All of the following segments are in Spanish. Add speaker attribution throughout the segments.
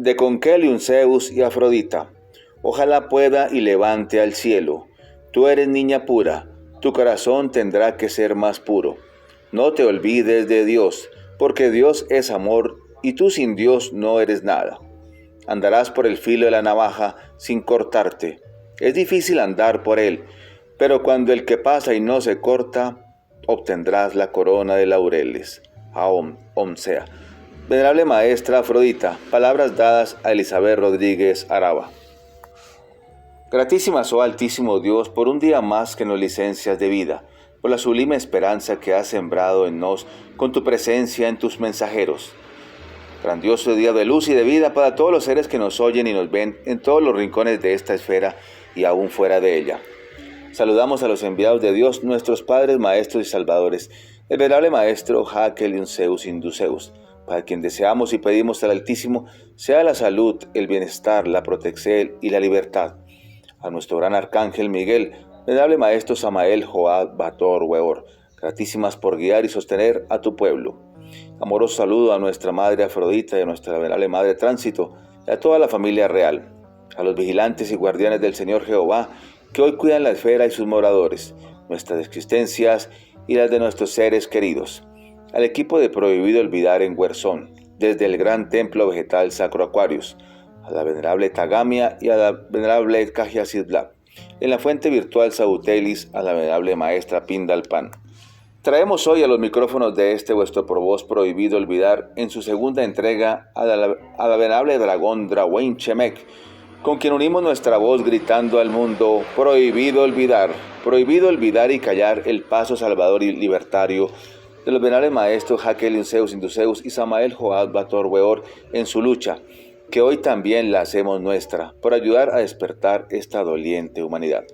Speaker 1: de Concelium Zeus y Afrodita. Ojalá pueda y levante al cielo. Tú eres niña pura, tu corazón tendrá que ser más puro. No te olvides de Dios, porque Dios es amor y tú sin Dios no eres nada. Andarás por el filo de la navaja sin cortarte. Es difícil andar por él, pero cuando el que pasa y no se corta, obtendrás la corona de laureles. Aom sea. Venerable Maestra Afrodita, palabras dadas a Elizabeth Rodríguez Araba. Gratísimas, oh Altísimo Dios, por un día más que nos licencias de vida, por la sublime esperanza que has sembrado en nos con tu presencia en tus mensajeros. Grandioso día de luz y de vida para todos los seres que nos oyen y nos ven en todos los rincones de esta esfera y aún fuera de ella. Saludamos a los enviados de Dios, nuestros padres, maestros y salvadores, el venerable Maestro Hakel Zeus Induceus, para quien deseamos y pedimos al Altísimo sea la salud, el bienestar, la protección y la libertad. A nuestro gran Arcángel Miguel, venerable Maestro Samael Joad Bator Weor, gratísimas por guiar y sostener a tu pueblo. Amoroso saludo a nuestra Madre Afrodita y a nuestra venerable Madre Tránsito y a toda la familia real, a los vigilantes y guardianes del Señor Jehová que hoy cuidan la esfera y sus moradores, nuestras existencias y las de nuestros seres queridos, al equipo de Prohibido Olvidar en Huerzón, desde el gran templo vegetal Sacro Aquarius, a la venerable Tagamia y a la venerable Cajiasidla, en la fuente virtual Sautelis a la venerable Maestra Pindalpan. Traemos hoy a los micrófonos de este vuestro por vos Prohibido Olvidar en su segunda entrega a la venerable dragón Drawen Chemek, con quien unimos nuestra voz gritando al mundo: prohibido olvidar y callar el paso salvador y libertario de los venerables maestros Hakel Zeus Induceus y Samael Joad Bator Weor en su lucha, que hoy también la hacemos nuestra, por ayudar a despertar esta doliente humanidad.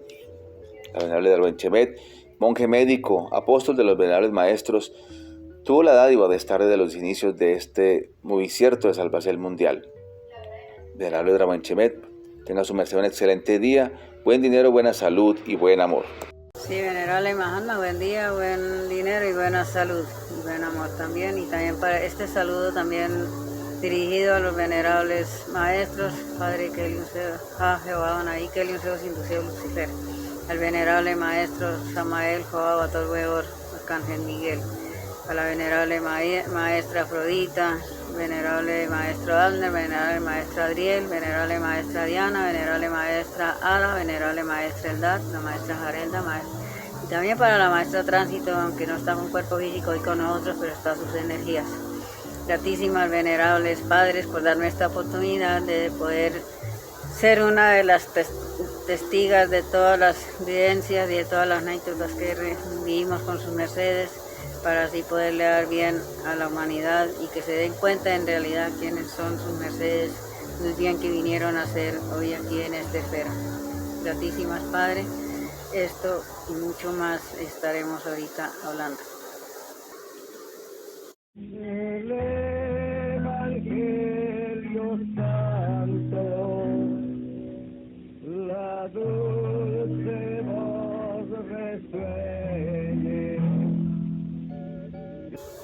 Speaker 1: La venerable Drawen Chemek, monje médico, apóstol de los venerables maestros, tuvo la dádiva de estar desde los inicios de este movimiento de salvación mundial. Venerable Drawen Chemek, tenga su merced un excelente día, buen dinero, buena salud y buen amor.
Speaker 2: Sí, venerable Mahatma, buen día, buen dinero y buena salud y buen amor también. Y también para este saludo también dirigido a los venerables maestros, Padre Kelium Zeus, Jehová Anaí Kelium Zeus Induceo Lucifer, al venerable maestro Samael Joab Bator Weor, Arcángel Miguel, a la venerable maestra Afrodita, venerable maestro Abner, venerable maestra Adriel, venerable maestra Diana, venerable maestra Ada, venerable maestra Eldad, la maestra Jarenda, y también para la maestra Tránsito, aunque no está con cuerpo físico hoy con nosotros, pero está sus energías. Gratísimas venerables padres por darme esta oportunidad de poder ser una de las testigas de todas las vivencias y de todas las anécdotas que vivimos con sus mercedes, para así poderle dar bien a la humanidad y que se den cuenta en realidad quiénes son sus mercedes, el bien que vinieron a hacer hoy aquí en esta esfera. Gratísimas Padre, esto y mucho más estaremos ahorita hablando.
Speaker 3: El Evangelio Santo, la dulce voz resuene.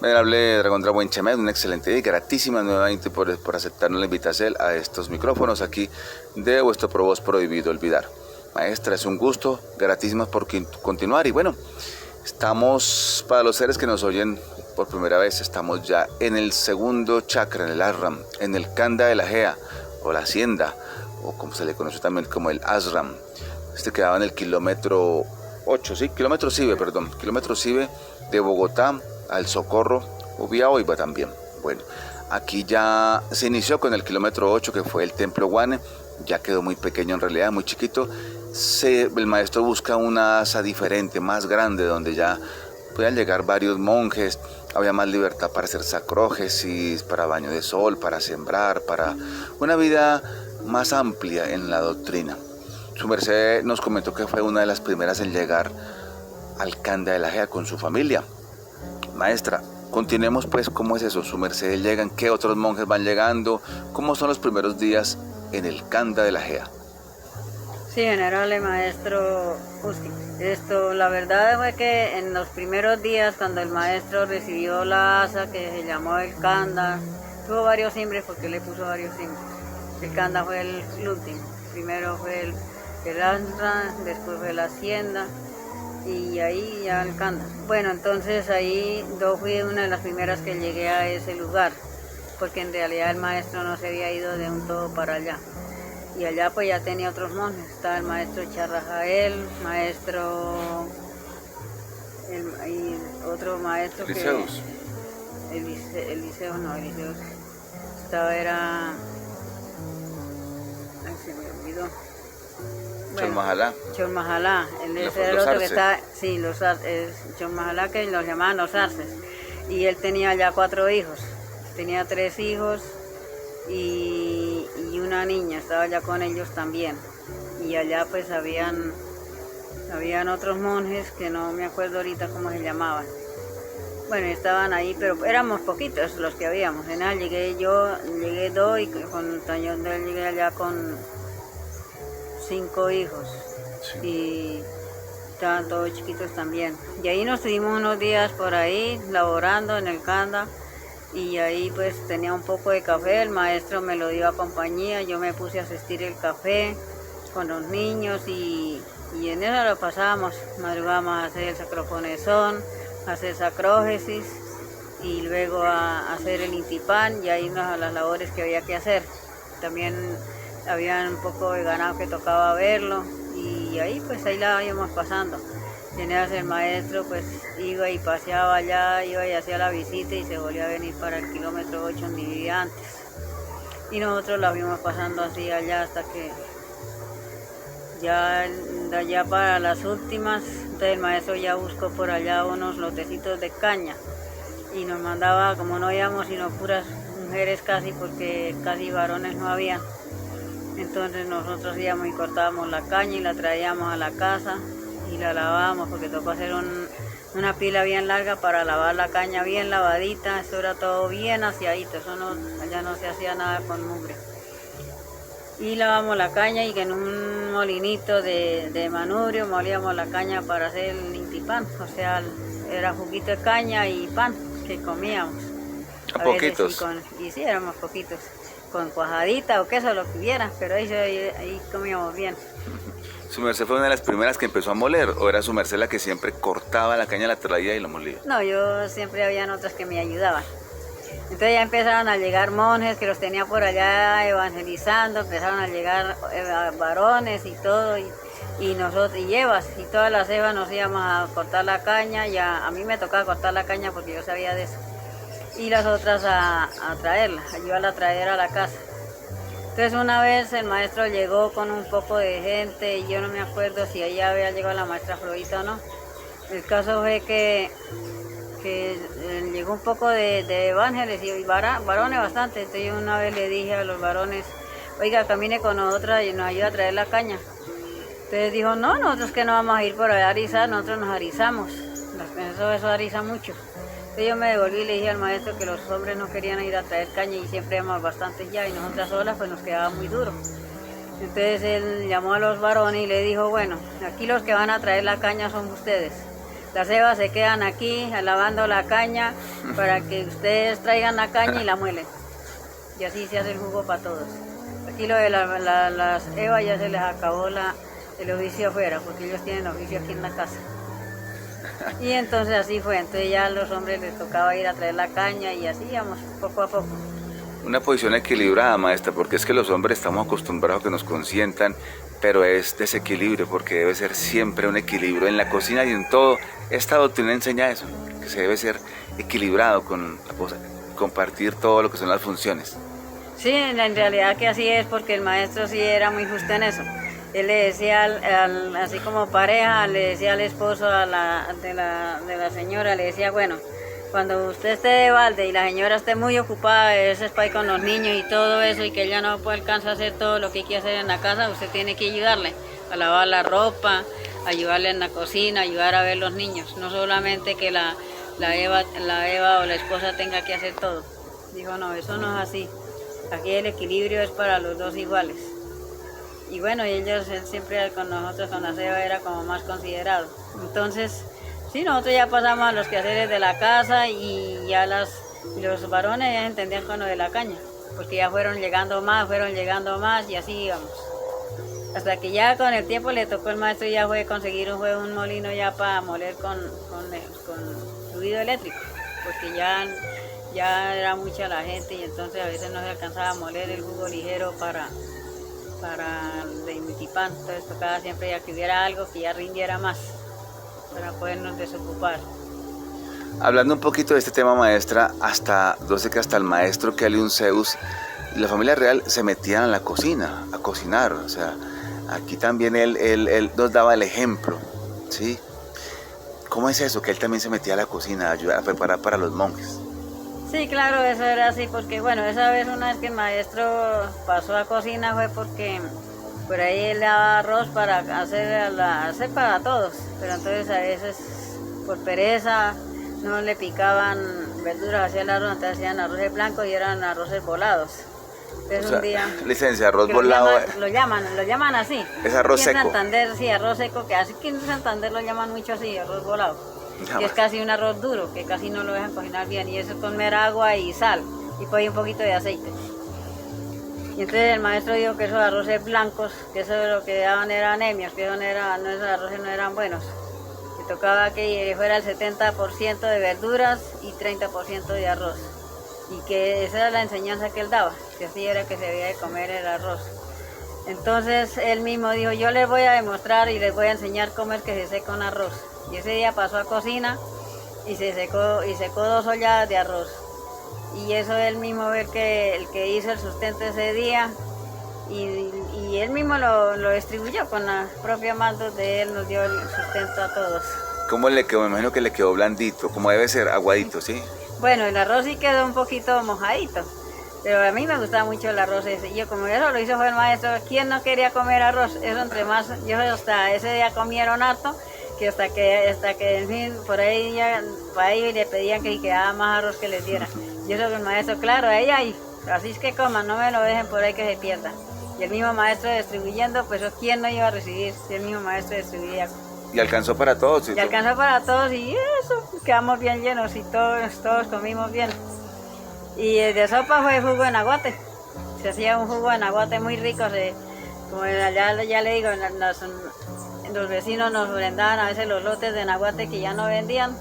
Speaker 1: Venerable Dragón Drawen Chemek, un excelente día, gratísimas nuevamente por aceptarnos la invitación a estos micrófonos aquí de vuestro por vos Prohibido Olvidar. Maestra, es un gusto, gratísimas por continuar y bueno, estamos, para los seres que nos oyen por primera vez, estamos ya en el segundo chakra, en el Ashram, en el Kanda de la Gea, o la Hacienda, o como se le conoce también como el Ashram. Este quedaba en el kilómetro 8, sí, kilómetro Sive de Bogotá al Socorro, o vía Oiva también. Bueno, aquí ya se inició con el kilómetro 8, que fue el Templo Guane, ya quedó muy pequeño en realidad, muy chiquito. El maestro busca una asa diferente, más grande, donde ya puedan llegar varios monjes, había más libertad para hacer sacrógesis, para baño de sol, para sembrar, para una vida más amplia en la doctrina. Su merced nos comentó que fue una de las primeras en llegar al Kanda de la Gea con su familia. Maestra, continuemos pues, ¿cómo es eso? Su merced llegan, ¿qué otros monjes van llegando? ¿Cómo son los primeros días en el Kanda de la Gea?
Speaker 2: Sí, venerable maestro Uski. La verdad fue que en los primeros días, cuando el maestro recibió la asa que se llamó el Kanda, tuvo varios simbres porque le puso varios simbres. El Canda fue el último. Primero fue el Asra, después fue la Hacienda y ahí ya el Canda. Bueno, entonces ahí yo fui una de las primeras que llegué a ese lugar, porque en realidad el maestro no se había ido de un todo para allá. Y allá pues ya tenía otros monjes, estaba el maestro Charrajael, maestro... y otro maestro
Speaker 1: Liceus.
Speaker 2: que... Eliseo no, Eliseo estaba era... Ay, se me olvidó.
Speaker 1: Cholmajalá.
Speaker 2: Cholmajalá, ese era el
Speaker 1: los
Speaker 2: otro que
Speaker 1: arces.
Speaker 2: está, sí, Cholmajalá, que los llamaban los arces. Y él tenía ya 4 hijos, tenía 3 hijos y una niña, estaba ya con ellos también. Y allá pues habían otros monjes que no me acuerdo ahorita cómo se llamaban. Bueno, estaban ahí, pero éramos poquitos los que habíamos. En nada, llegué 2 y con Tañón de él llegué allá con 5 hijos.
Speaker 1: Sí.
Speaker 2: Y estaban todos chiquitos también. Y ahí nos tuvimos unos días por ahí, laborando en el Canda. Y ahí pues tenía un poco de café, el maestro me lo dio a compañía, yo me puse a asistir el café con los niños y en eso lo pasábamos, madrugábamos a hacer el sacrofonezón, a hacer sacrógesis y luego a hacer el intipán y a irnos a las labores que había que hacer. También había un poco de ganado que tocaba verlo y ahí pues ahí la íbamos pasando. Tenías el maestro, pues iba y paseaba allá, iba y hacía la visita y se volvía a venir para el kilómetro 8 donde vivía antes. Y nosotros la vimos pasando así allá hasta que ya de allá para las últimas, entonces el maestro ya buscó por allá unos lotecitos de caña y nos mandaba, como no íbamos sino puras mujeres casi, porque casi varones no había. Entonces nosotros íbamos y cortábamos la caña y la traíamos a la casa y la lavábamos porque tocó hacer una pila bien larga para lavar la caña bien lavadita, eso era todo bien aseadito, eso no, allá no se hacía nada con mugre. Y lavamos la caña y que en un molinito de manubrio molíamos la caña para hacer el intipán, o sea, era juguito de caña y pan que comíamos.
Speaker 1: A poquitos.
Speaker 2: Y sí, éramos poquitos, con cuajadita o queso, lo que hubiera, pero ahí comíamos bien.
Speaker 1: ¿Su merced fue una de las primeras que empezó a moler o era su merced la que siempre cortaba la caña, la traía y la molía?
Speaker 2: No, yo siempre habían otras que me ayudaban. Entonces ya empezaron a llegar monjes que los tenía por allá evangelizando, empezaron a llegar varones y todo, y nosotros, y evas, y todas las evas nos íbamos a cortar la caña, y a mí me tocaba cortar la caña porque yo sabía de eso. Y las otras a traerla, a llevarla a traer a la casa. Entonces una vez el maestro llegó con un poco de gente y yo no me acuerdo si allá había llegado la maestra Florita o no. El caso fue que llegó un poco de evángeles y varones bastante. Entonces yo una vez le dije a los varones, oiga, camine con nosotras y nos ayuda a traer la caña. Entonces dijo, no, nosotros que no vamos a ir por allá a arizar, nosotros nos arizamos. Eso ariza mucho. Entonces yo me devolví y le dije al maestro que los hombres no querían ir a traer caña y siempre íbamos bastantes ya y nosotras solas pues nos quedaba muy duro. Entonces él llamó a los varones y le dijo, bueno, aquí los que van a traer la caña son ustedes. Las evas se quedan aquí lavando la caña para que ustedes traigan la caña y la muelen. Y así se hace el jugo para todos. Aquí lo de las evas ya se les acabó el oficio afuera porque ellos tienen oficio aquí en la casa. Y entonces así fue, entonces ya a los hombres les tocaba ir a traer la caña y así íbamos poco a poco.
Speaker 1: Una posición equilibrada, maestra, porque es que los hombres estamos acostumbrados a que nos consientan, pero es desequilibrio, porque debe ser siempre un equilibrio en la cocina y en todo. Esta doctrina enseña eso, que se debe ser equilibrado con la cosa, compartir todo lo que son las funciones.
Speaker 2: Sí, en realidad que así es, porque el maestro sí era muy justo en eso. Él le decía, así como pareja, le decía al esposo de la señora, le decía, bueno, cuando usted esté de balde y la señora esté muy ocupada, ese es para ir con los niños y todo eso, y que ella no alcanza a hacer todo lo que hay que hacer en la casa, usted tiene que ayudarle a lavar la ropa, ayudarle en la cocina, ayudar a ver los niños, no solamente que la Eva o la esposa tenga que hacer todo. Dijo, no, eso no es así, aquí el equilibrio es para los dos iguales. Y bueno, él siempre con nosotros, con la Eva, era como más considerado. Entonces, sí, nosotros ya pasamos a los quehaceres de la casa y ya los varones ya entendían con lo de la caña. porque ya fueron llegando más y así íbamos. Hasta que ya con el tiempo le tocó al maestro ya fue conseguir un molino ya para moler con fluido eléctrico, porque ya era mucha la gente y entonces a veces no se alcanzaba a moler el jugo ligero para de Mitipán, entonces tocaba siempre ya que hubiera algo que ya rindiera más para podernos desocupar.
Speaker 1: Hablando un poquito de este tema, maestra, yo sé que hasta el maestro Kelly Zeus y la familia real se metían a la cocina, a cocinar, o sea, aquí también él nos daba el ejemplo, ¿sí? ¿Cómo es eso, que él también se metía a la cocina a ayudar a preparar para los monjes?
Speaker 2: Sí, claro, eso era así, porque bueno, esa vez una vez que el maestro pasó a cocina fue porque por ahí él daba arroz para hacer para todos, pero entonces a veces por pereza no le picaban verduras hacia el arroz, entonces hacían arroces blancos y eran arroces volados. Entonces
Speaker 1: O sea,
Speaker 2: un día...
Speaker 1: licencia, arroz
Speaker 2: que
Speaker 1: volado.
Speaker 2: Lo llaman así.
Speaker 1: Es arroz
Speaker 2: Aquí en
Speaker 1: seco.
Speaker 2: Santander, sí, arroz seco, que así que en Santander lo llaman mucho así, arroz volado. Que es casi un arroz duro, que casi no lo dejan cocinar bien, y eso con mera agua y sal, y pues un poquito de aceite. Y entonces el maestro dijo que esos arroces blancos, que eso lo que daban era anemias, que esos arroces no eran buenos. Que tocaba que fuera el 70% de verduras y 30% de arroz. Y que esa era la enseñanza que él daba, que así era que se debía de comer el arroz. Entonces él mismo dijo, yo les voy a demostrar y les voy a enseñar cómo es que se seca un arroz. Y ese día pasó a cocina y secó 2 ollas de arroz. Y eso él mismo ver que el que hizo el sustento ese día y él mismo lo distribuyó con la propia mano de él, nos dio el sustento a todos.
Speaker 1: ¿Cómo le quedó? Me imagino que le quedó blandito, como debe ser, aguadito, ¿sí?
Speaker 2: Bueno, el arroz sí quedó un poquito mojadito, pero a mí me gustaba mucho el arroz ese. Y yo, como eso lo hizo fue el maestro, ¿quién no quería comer arroz? Eso entre más, yo hasta ese día comieron harto, que hasta que en fin, por ahí le pedían que quedaba más arroz que les diera. Y eso que el maestro, claro, ahí, así es que coman, no me lo dejen por ahí que se pierda. Y el mismo maestro distribuyendo, pues ¿quién no iba a recibir si el mismo maestro distribuía?
Speaker 1: Y alcanzó para todos.
Speaker 2: Y alcanzó para todos y eso, quedamos bien llenos y todos comimos bien. Y de sopa fue jugo de naguate. Se hacía un jugo de naguate muy rico, como allá ya le digo, los vecinos nos brindaban a veces los lotes de naguate que ya no vendían.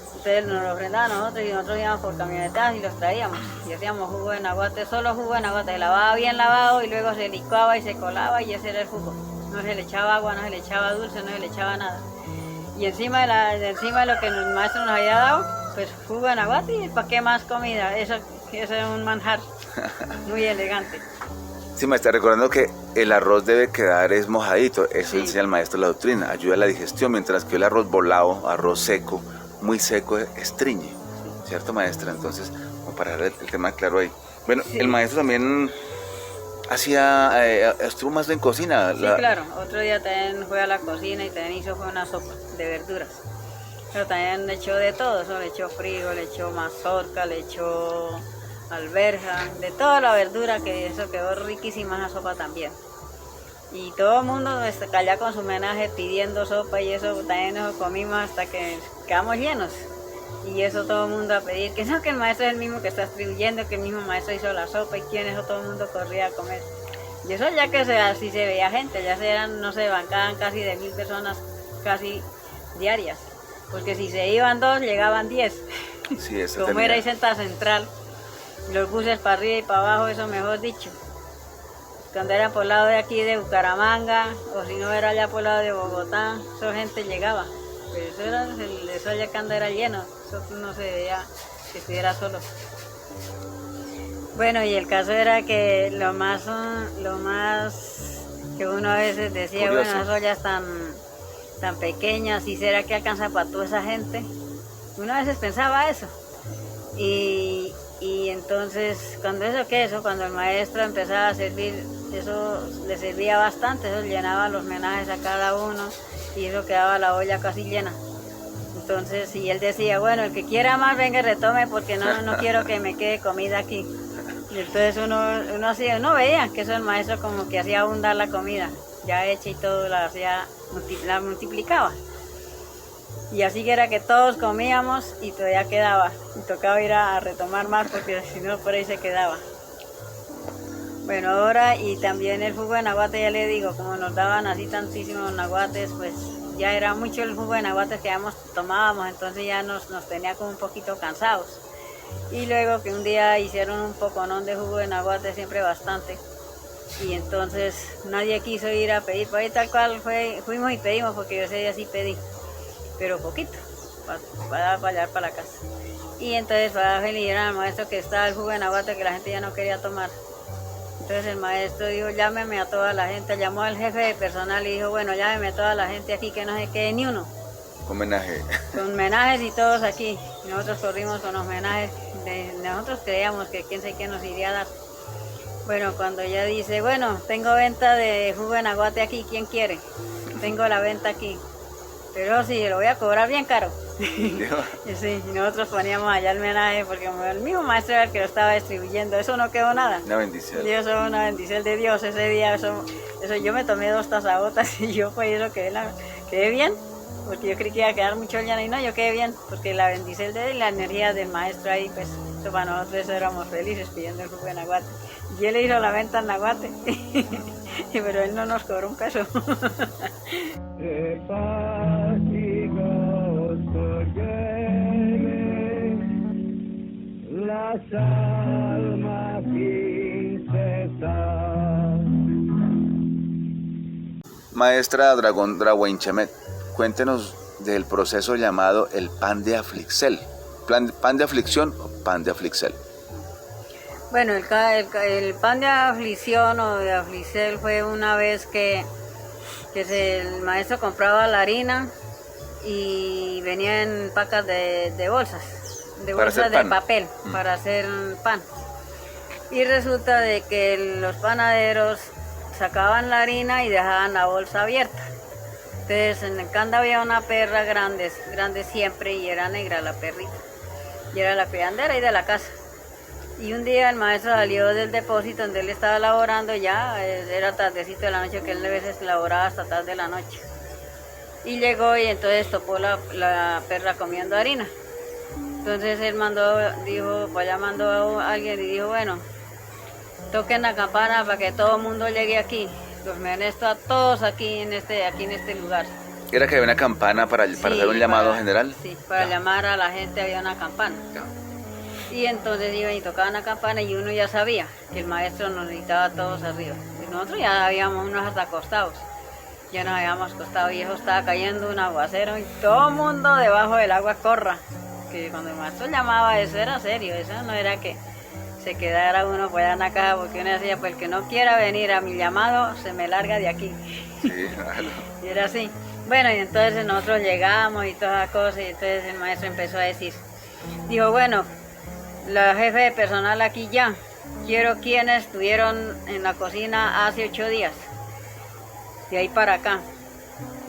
Speaker 2: Entonces nos los brindaban a nosotros y nosotros íbamos por camionetas y los traíamos. Y hacíamos jugo de naguate, solo jugo de naguate, se lavaba bien lavado y luego se licuaba y se colaba y ese era el jugo. No se le echaba agua, no se le echaba dulce, no se le echaba nada. Y encima de lo que el maestro nos había dado, pues jugo de naguate y ¿para qué más comida? Eso es un manjar muy elegante.
Speaker 1: Sí, me está recordando que el arroz debe quedar mojadito, eso
Speaker 2: Sí.
Speaker 1: enseña el maestro la doctrina, ayuda a la digestión, mientras que el arroz volado, arroz seco, muy seco, estriñe, ¿cierto, maestra? Entonces, como para dejar el tema claro ahí. Bueno,
Speaker 2: Sí.
Speaker 1: el maestro también estuvo más en cocina.
Speaker 2: Sí, claro. Otro día también fue a la cocina y también hizo una sopa de verduras. Pero también le echó de todo, eso le echó frigo, le echó mazorca, le echó alberja, de toda la verdura, que eso quedó riquísima esa sopa también. Y todo el mundo allá con su homenaje pidiendo sopa y eso también nos comimos hasta que quedamos llenos. Y eso todo el mundo a pedir, que no, que el maestro es el mismo que está distribuyendo, que el mismo maestro hizo la sopa y quién eso, todo el mundo corría a comer. Y eso ya que así se veía gente, ya no se bancaban casi de 1000 personas, casi diarias. Porque si se iban 2, llegaban 10.
Speaker 1: Sí, eso
Speaker 2: Como
Speaker 1: tenía.
Speaker 2: era ahí sentada central, los buses para arriba y para abajo, eso mejor dicho. Cuando era por el lado de aquí de Bucaramanga, o si no era allá por el lado de Bogotá, esa gente llegaba. Pero eso allá cuando era lleno, eso no se veía que estuviera solo. Bueno, y el caso era que lo más que uno a veces decía,
Speaker 1: Curioso.
Speaker 2: bueno, esas ollas tan pequeñas, ¿y será que alcanza para toda esa gente? Uno a veces pensaba eso. Y entonces, cuando el maestro empezaba a servir, eso le servía bastante, eso llenaba los homenajes a cada uno y eso quedaba la olla casi llena. Entonces, y él decía, bueno, el que quiera más venga y retome porque no quiero que me quede comida aquí. Y entonces uno veía que eso el maestro como que hacía abundar la comida, ya hecha y todo, la multiplicaba. Y así que era que todos comíamos y todavía quedaba. Y tocaba ir a retomar más porque si no por ahí se quedaba. Bueno, ahora y también el jugo de naguate, ya le digo, como nos daban así tantísimos naguates, pues ya era mucho el jugo de naguate que tomábamos, entonces ya nos tenía como un poquito cansados. Y luego que un día hicieron un poconón de jugo de naguate, siempre bastante, y entonces nadie quiso ir a pedir, por ahí tal cual fuimos y pedimos, porque yo ese día sí pedí, pero poquito, para llevar para la casa. Y entonces para felicitar al maestro que estaba el jugo de naguate que la gente ya no quería tomar. Entonces el maestro dijo, llámeme a toda la gente, llamó al jefe de personal y dijo, bueno, llámeme a toda la gente aquí, que no se quede ni uno.
Speaker 1: Homenaje.
Speaker 2: Con homenajes y todos aquí. Nosotros corrimos con homenajes, nosotros creíamos que quién sé qué nos iría a dar. Bueno, cuando ella dice, bueno, tengo venta de jugo de naguate aquí, ¿quién quiere? Tengo la venta aquí. Pero sí, lo voy a cobrar bien caro. Y sí, y nosotros poníamos allá el homenaje porque como el mismo maestro era el que lo estaba distribuyendo, eso no quedó nada.
Speaker 1: Una bendición.
Speaker 2: Dios, una bendición de Dios ese día, eso yo me tomé 2 tazabotas y yo pues eso quedé bien, porque yo creí que iba a quedar mucho llano y no, yo quedé bien, porque la bendición de él y la energía del maestro ahí, pues eso para nosotros éramos felices pidiendo el jugo de naguate. Y él le hizo la venta al naguate, pero él no nos cobró un peso.
Speaker 3: De paz y gozo llene las almas sin cesar.
Speaker 1: Maestra Draguén Chemet, cuéntenos del proceso llamado el pan de aflicción. ¿Pan de aflicción o pan de aflicción?
Speaker 2: Bueno, el pan de aflicción o de aflicel fue una vez que el maestro compraba la harina y venía en pacas de bolsas de papel para hacer pan. Y resulta de que los panaderos sacaban la harina y dejaban la bolsa abierta. Entonces en el canda había una perra grande siempre y era negra la perrita. Y era la criandera ahí de la casa. Y un día el maestro salió del depósito donde él estaba laborando, ya era tardecito de la noche, que él a veces laboraba hasta tarde de la noche. Y llegó y entonces topó la perra comiendo harina. Entonces él mandó a alguien y dijo, bueno, toquen la campana para que todo el mundo llegue aquí. Los menesto a todos aquí en este lugar.
Speaker 1: ¿Era que había una campana para hacer un llamado general?
Speaker 2: Sí, para llamar a la gente había una campana. Y entonces iban y tocaban la campana y uno ya sabía que el maestro nos necesitaba a todos arriba. Y nosotros ya habíamos unos hasta acostados. Ya nos habíamos acostado y eso estaba cayendo un aguacero y todo el mundo debajo del agua corra. Que cuando el maestro llamaba eso era serio, eso no era que se quedara uno por allá en la casa, porque uno decía, pues el que no quiera venir a mi llamado se me larga de aquí.
Speaker 1: Sí, claro.
Speaker 2: Y era así. Bueno, y entonces nosotros llegamos y todas las cosas y entonces el maestro empezó a decir, dijo, bueno, la jefe de personal aquí ya, quiero quienes estuvieron en la cocina hace 8 días, de ahí para acá,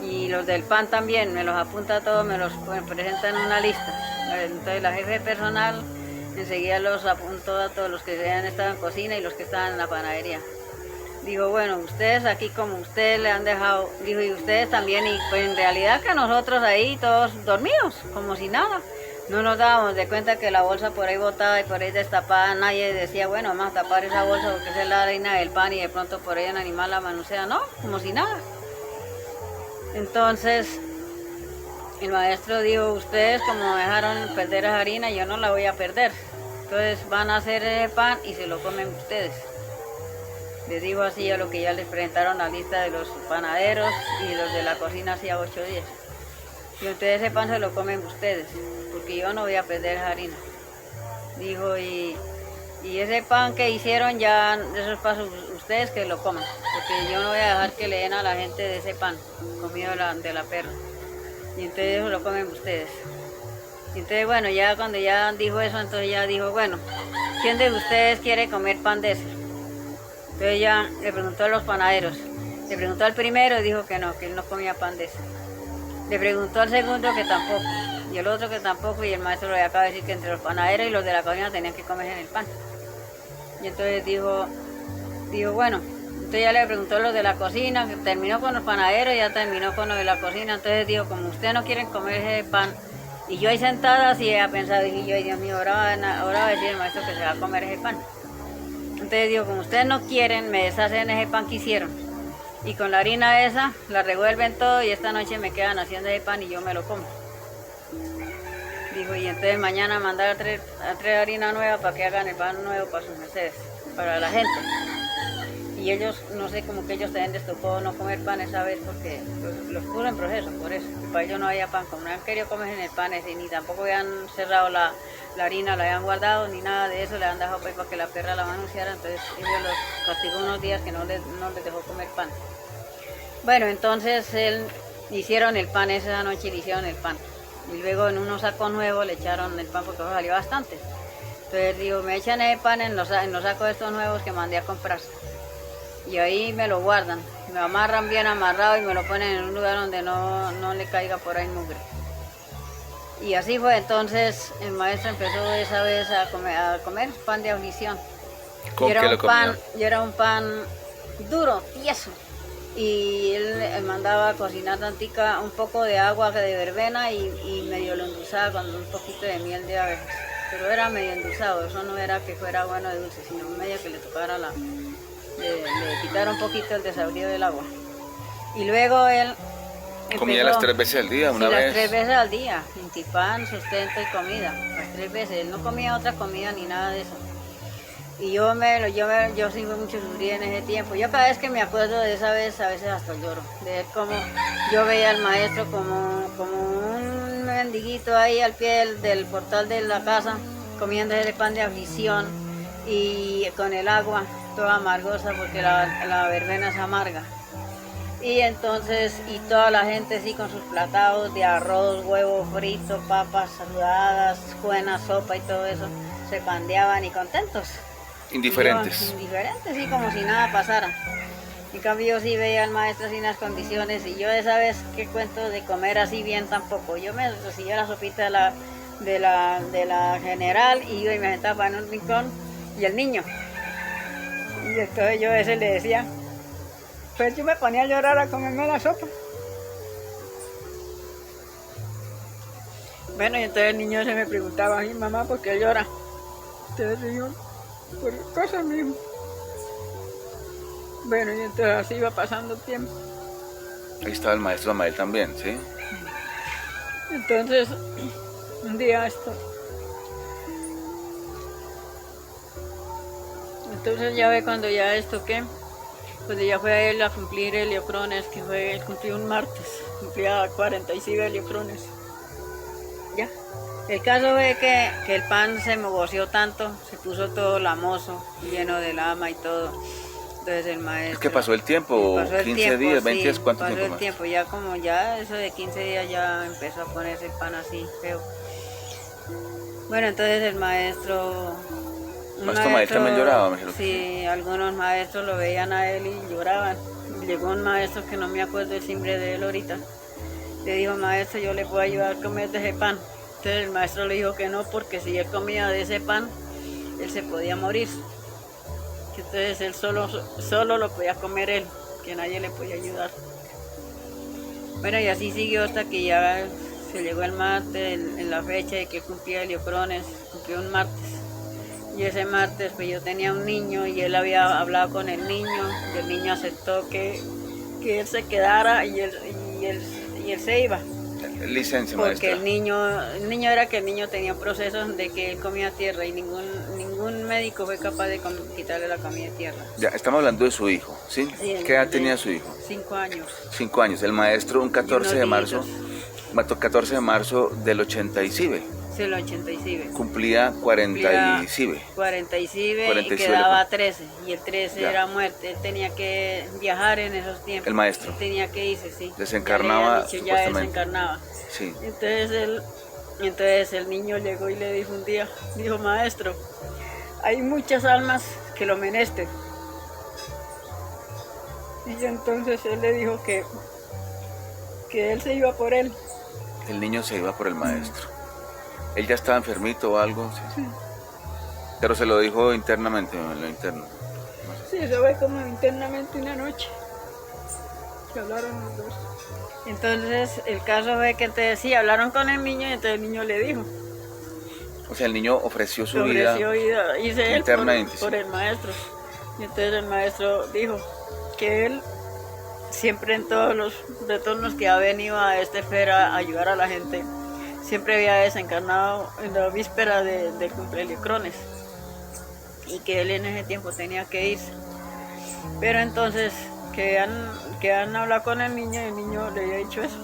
Speaker 2: y los del pan también, me los apunta todos, me los presentan en una lista. Entonces la jefe de personal enseguida los apuntó a todos los que habían estado en cocina y los que estaban en la panadería. Dijo, bueno, ustedes aquí como ustedes le han dejado, dijo, y ustedes también, y pues en realidad que nosotros ahí todos dormidos, como si nada. No nos dábamos de cuenta que la bolsa por ahí botada y por ahí destapada, nadie decía, bueno, vamos a tapar esa bolsa porque es la harina del pan y de pronto por ahí un animal la manosea, no, como si nada. Entonces, el maestro dijo, ustedes como dejaron perder esa harina, yo no la voy a perder. Entonces van a hacer el pan y se lo comen ustedes. Les digo así a lo que ya les presentaron la lista de los panaderos y los de la cocina hacía 8 días. Y entonces ese pan se lo comen ustedes, porque yo no voy a perder esa harina. Dijo, y ese pan que hicieron ya, eso es para ustedes que lo coman, porque yo no voy a dejar que le den a la gente de ese pan, comido de la perra. Y entonces eso lo comen ustedes. Y entonces bueno, ya cuando ya dijo eso, entonces ya dijo, bueno, ¿quién de ustedes quiere comer pan de ese? Entonces ya le preguntó a los panaderos. Le preguntó al primero y dijo que él no comía pan de ese. Le preguntó al segundo que tampoco, y el otro que tampoco, y el maestro le acaba de decir que entre los panaderos y los de la cocina tenían que comer en el pan. Y entonces dijo, bueno, entonces ya le preguntó a los de la cocina, que terminó con los panaderos y ya terminó con los de la cocina. Entonces dijo, como ustedes no quieren comer ese pan, y yo ahí sentada así he pensado, y yo, ay Dios mío, ahora va a decir el maestro que se va a comer ese pan. Entonces digo, como ustedes no quieren, me deshacen ese pan que hicieron. Y con la harina esa, la revuelven todo y esta noche me quedan haciendo ese pan y yo me lo como. Dijo, y entonces mañana mandar a traer harina nueva para que hagan el pan nuevo para sus mercedes, para la gente. Y ellos, no sé, como que ellos también les tocó no comer pan esa vez porque los puso en proceso, por eso. Y para ellos no había pan, como no habían querido comer en el pan ese, ni tampoco habían cerrado la harina, la habían guardado, ni nada de eso, le habían dejado pues, para que la perra la manunciara, entonces ellos los castigó unos días que no les dejó comer pan. Bueno, entonces hicieron el pan esa noche, le hicieron el pan. Y luego en unos sacos nuevos le echaron el pan porque salió bastante. Entonces digo, me echan el pan en los sacos estos nuevos que mandé a comprar. Y ahí me lo guardan, me amarran bien amarrado y me lo ponen en un lugar donde no le caiga por ahí mugre. Y así fue, entonces el maestro empezó esa vez a comer pan de aflicción.
Speaker 1: ¿Con qué lo comía?
Speaker 2: Y era un pan duro, tieso. Y él mandaba a cocinar tantica, un poco de agua de verbena y medio lo endulzaba con un poquito de miel de abejas. Pero era medio endulzado, eso no era que fuera bueno de dulce, sino medio que le tocara le quitara un poquito el desabrido del agua. Y luego él
Speaker 1: ¿comía las 3 veces al día, una vez?
Speaker 2: Las 3 veces al día, pan, sustento y comida, las 3 veces. Él no comía otra comida ni nada de eso. Y yo sí fue mucho sufrir en ese tiempo. Yo cada vez que me acuerdo de esa vez, a veces hasta lloro. De ver cómo yo veía al maestro como un mendiguito ahí al pie del portal de la casa, comiendo ese pan de aflicción y con el agua toda amargosa porque la verbena es amarga. Y entonces, y toda la gente así con sus platados de arroz, huevo frito, papas saludadas, buena sopa y todo eso, se pandeaban y contentos.
Speaker 1: Indiferentes.
Speaker 2: Indiferentes, sí, como si nada pasara. En cambio yo sí veía al maestro sin las condiciones y yo esa vez que cuento de comer así bien tampoco. Yo me recibía la sopita de la general y yo me sentaba en un rincón y el niño. Y entonces yo a ese le decía, pues yo me ponía a llorar a comerme la sopa. Bueno, y entonces el niño se me preguntaba, ay mamá, ¿por qué llora? Entonces yo, por cosas mismo. Bueno, y entonces así iba pasando el tiempo.
Speaker 1: Ahí estaba el maestro Amael también, ¿sí?
Speaker 2: Entonces, un día entonces ya ve cuando ya cuando ya fue a él a cumplir heliocrones, que él cumplió un martes, cumplía 46 heliocrones. Ya. El caso fue que el pan se mogoció tanto, se puso todo lamoso, lleno de lama y todo. Entonces el maestro...
Speaker 1: Es que pasó el tiempo, 15 días, 20 días, ¿cuánto tiempo más?
Speaker 2: Pasó el tiempo, ya como ya eso de 15 días ya empezó a ponerse el pan así feo. Bueno, entonces el maestro...
Speaker 1: Maestro también lloraba, me dijeron.
Speaker 2: Sí, algunos maestros lo veían a él y lloraban. Llegó un maestro que no me acuerdo el nombre de él ahorita. Le dijo, maestro, yo le puedo ayudar a comer de ese pan. Entonces el maestro le dijo que no, porque si él comía de ese pan, él se podía morir. Entonces él solo lo podía comer él, que nadie le podía ayudar. Bueno, y así siguió hasta que ya se llegó el martes, en la fecha de que cumplía heliocrones, cumplió un martes. Y ese martes pues yo tenía un niño y él había hablado con el niño, y el niño aceptó que él se quedara y él se iba.
Speaker 1: Licencia,
Speaker 2: porque
Speaker 1: maestra.
Speaker 2: el niño era que el niño tenía procesos de que él comía tierra y ningún médico fue capaz de quitarle la comida de tierra.
Speaker 1: Ya, estamos hablando de su hijo, ¿sí?
Speaker 2: Sí,
Speaker 1: ¿Qué edad tenía su hijo?
Speaker 2: 5 años.
Speaker 1: 5 años. El maestro un 14 de marzo del 87.
Speaker 2: Sí, el 87.
Speaker 1: Cumplía 47.
Speaker 2: 47 y quedaba 13. Y el 13
Speaker 1: ya.
Speaker 2: Era muerte. Él tenía que viajar en esos tiempos.
Speaker 1: El maestro.
Speaker 2: Él tenía que irse, sí.
Speaker 1: Desencarnaba,
Speaker 2: ya desencarnaba.
Speaker 1: Sí.
Speaker 2: Entonces el niño llegó y le dijo un día, dijo, maestro, hay muchas almas que lo menester. Y entonces él le dijo que él se iba por él.
Speaker 1: El niño se iba por el maestro. ¿Él ya estaba enfermito o algo? Sí. Pero se lo dijo internamente, en lo interno. No sé.
Speaker 2: Sí, eso fue como internamente una noche. Que hablaron los dos. Entonces el caso fue que entonces sí, hablaron con el niño y entonces el niño le dijo.
Speaker 1: O sea, el niño ofreció su vida
Speaker 2: irse él
Speaker 1: internamente,
Speaker 2: por
Speaker 1: sí.
Speaker 2: el maestro.
Speaker 4: Y entonces el maestro dijo que él siempre en todos los retornos que ha venido a esta esfera a ayudar a la gente, siempre había desencarnado en la víspera del cumpleaños Crones y que él en ese tiempo tenía que irse. Pero entonces que han hablado con el niño le había dicho eso.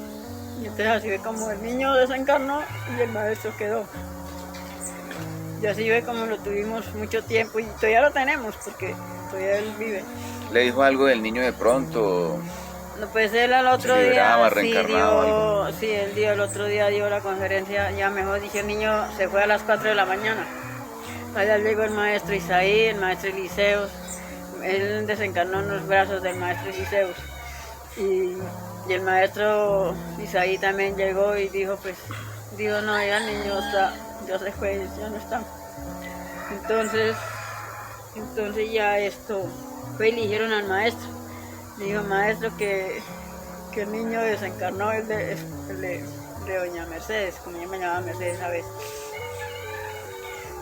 Speaker 4: Y entonces así ve como el niño desencarnó y el maestro quedó. Y así ve como lo tuvimos mucho tiempo y todavía lo tenemos porque todavía él vive.
Speaker 1: ¿Le dijo algo del niño de pronto?
Speaker 4: No, pues él al otro
Speaker 1: ¿Se liberaba,
Speaker 4: día
Speaker 1: reencarnaba algo?
Speaker 4: sí, el otro día dio la conferencia, ya mejor dicho, el niño se fue a las 4 de la mañana. Allá llegó el maestro Isaí, el maestro Eliseos, él desencarnó en los brazos del maestro Eliseos. Y el maestro Isaí también llegó y dijo, no, ya el niño ya se fue, ya no está. Entonces ya fue y le dijeron al maestro, le dijo maestro que el niño desencarnó, el de doña Mercedes, como yo me llamaba Mercedes esa vez.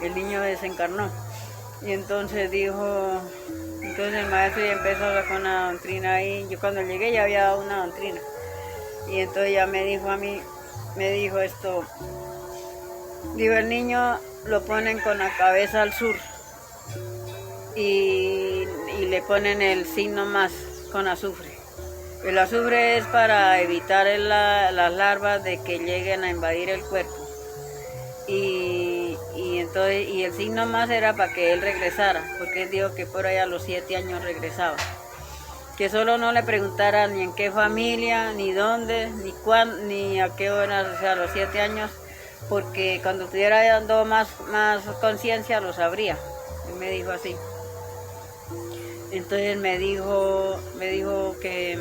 Speaker 4: El niño desencarnó. Y entonces el maestro ya empezó a hablar con una doctrina ahí. Yo cuando llegué ya había dado una doctrina. Y entonces ya me dijo a mí, dijo el niño lo ponen con la cabeza al sur y le ponen el signo más con azufre. El azufre es para evitar las larvas de que lleguen a invadir el cuerpo. Y el signo más era para que él regresara, porque él dijo que por allá a los 7 años regresaba. Que solo no le preguntara ni en qué familia, ni dónde, ni cuándo, ni a qué horas, o sea, a los 7 años, porque cuando estuviera dando más conciencia lo sabría. Él me dijo así. Entonces me dijo que...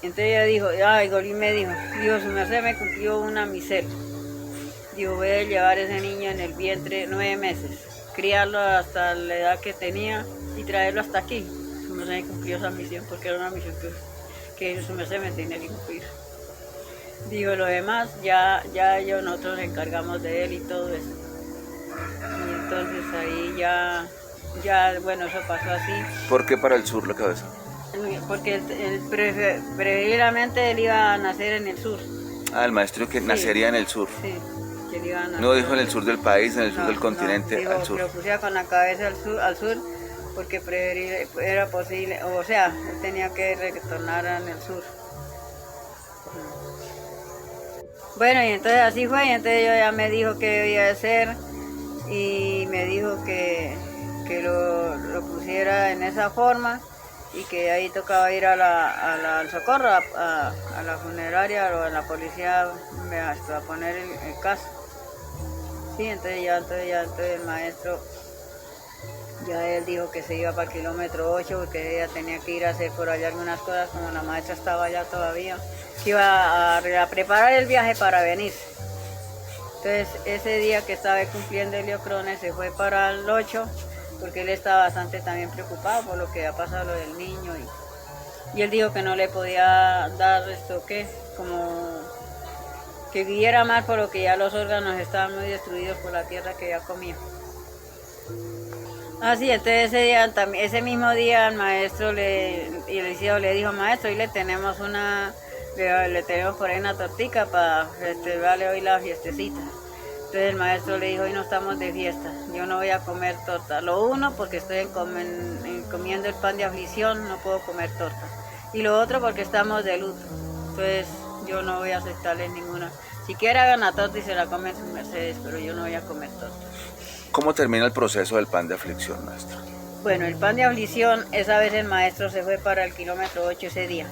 Speaker 4: Entonces ella dijo, Golín me dijo, su merced me cumplió una miseria. Dijo, voy a llevar a ese niño en el vientre 9 meses, criarlo hasta la edad que tenía y traerlo hasta aquí. Su merced me cumplió esa misión porque era una misión que su merced me tenía que cumplir. Dijo, lo demás nosotros nos encargamos de él y todo eso. Y entonces ahí bueno, eso pasó así.
Speaker 1: ¿Por qué para el sur la cabeza?
Speaker 4: Porque previamente él iba a nacer en el sur.
Speaker 1: El maestro que nacería en el sur.
Speaker 4: Sí, que él iba a nacer.
Speaker 1: No dijo en el sur del país, en el sur del continente,
Speaker 4: dijo,
Speaker 1: al sur.
Speaker 4: Que lo pusiera con la cabeza al sur porque era posible, o sea, él tenía que retornar en el sur. Bueno, y entonces así fue, y entonces yo ya me dijo qué debía hacer y me dijo que lo pusiera en esa forma y que ahí tocaba ir al socorro, a la funeraria o a la policía a poner el caso. Sí, entonces el maestro, ya él dijo que se iba para el kilómetro 8 porque ella tenía que ir a hacer por allá algunas cosas, como la maestra estaba allá todavía, que iba a preparar el viaje para venir. Entonces ese día que estaba cumpliendo el Crones se fue para el 8 porque él estaba bastante también preocupado por lo que ha pasado lo del niño y él dijo que no le podía dar como que viviera mal por lo que ya los órganos estaban muy destruidos por la tierra que ya comía. Así, entonces ese mismo día el maestro le dijo, maestro, hoy le tenemos por ahí una tortica para darle hoy la fiestecita. Entonces el maestro le dijo, hoy no estamos de fiesta, yo no voy a comer torta. Lo uno, porque estoy comiendo el pan de aflicción, no puedo comer torta. Y lo otro, porque estamos de luto. Entonces yo no voy a aceptarles ninguna. Si quiere hagan la torta y se la comen sus mercedes, pero yo no voy a comer torta.
Speaker 1: ¿Cómo termina el proceso del pan de aflicción, maestro?
Speaker 4: Bueno, el pan de aflicción, esa vez el maestro se fue para el kilómetro 8 ese día.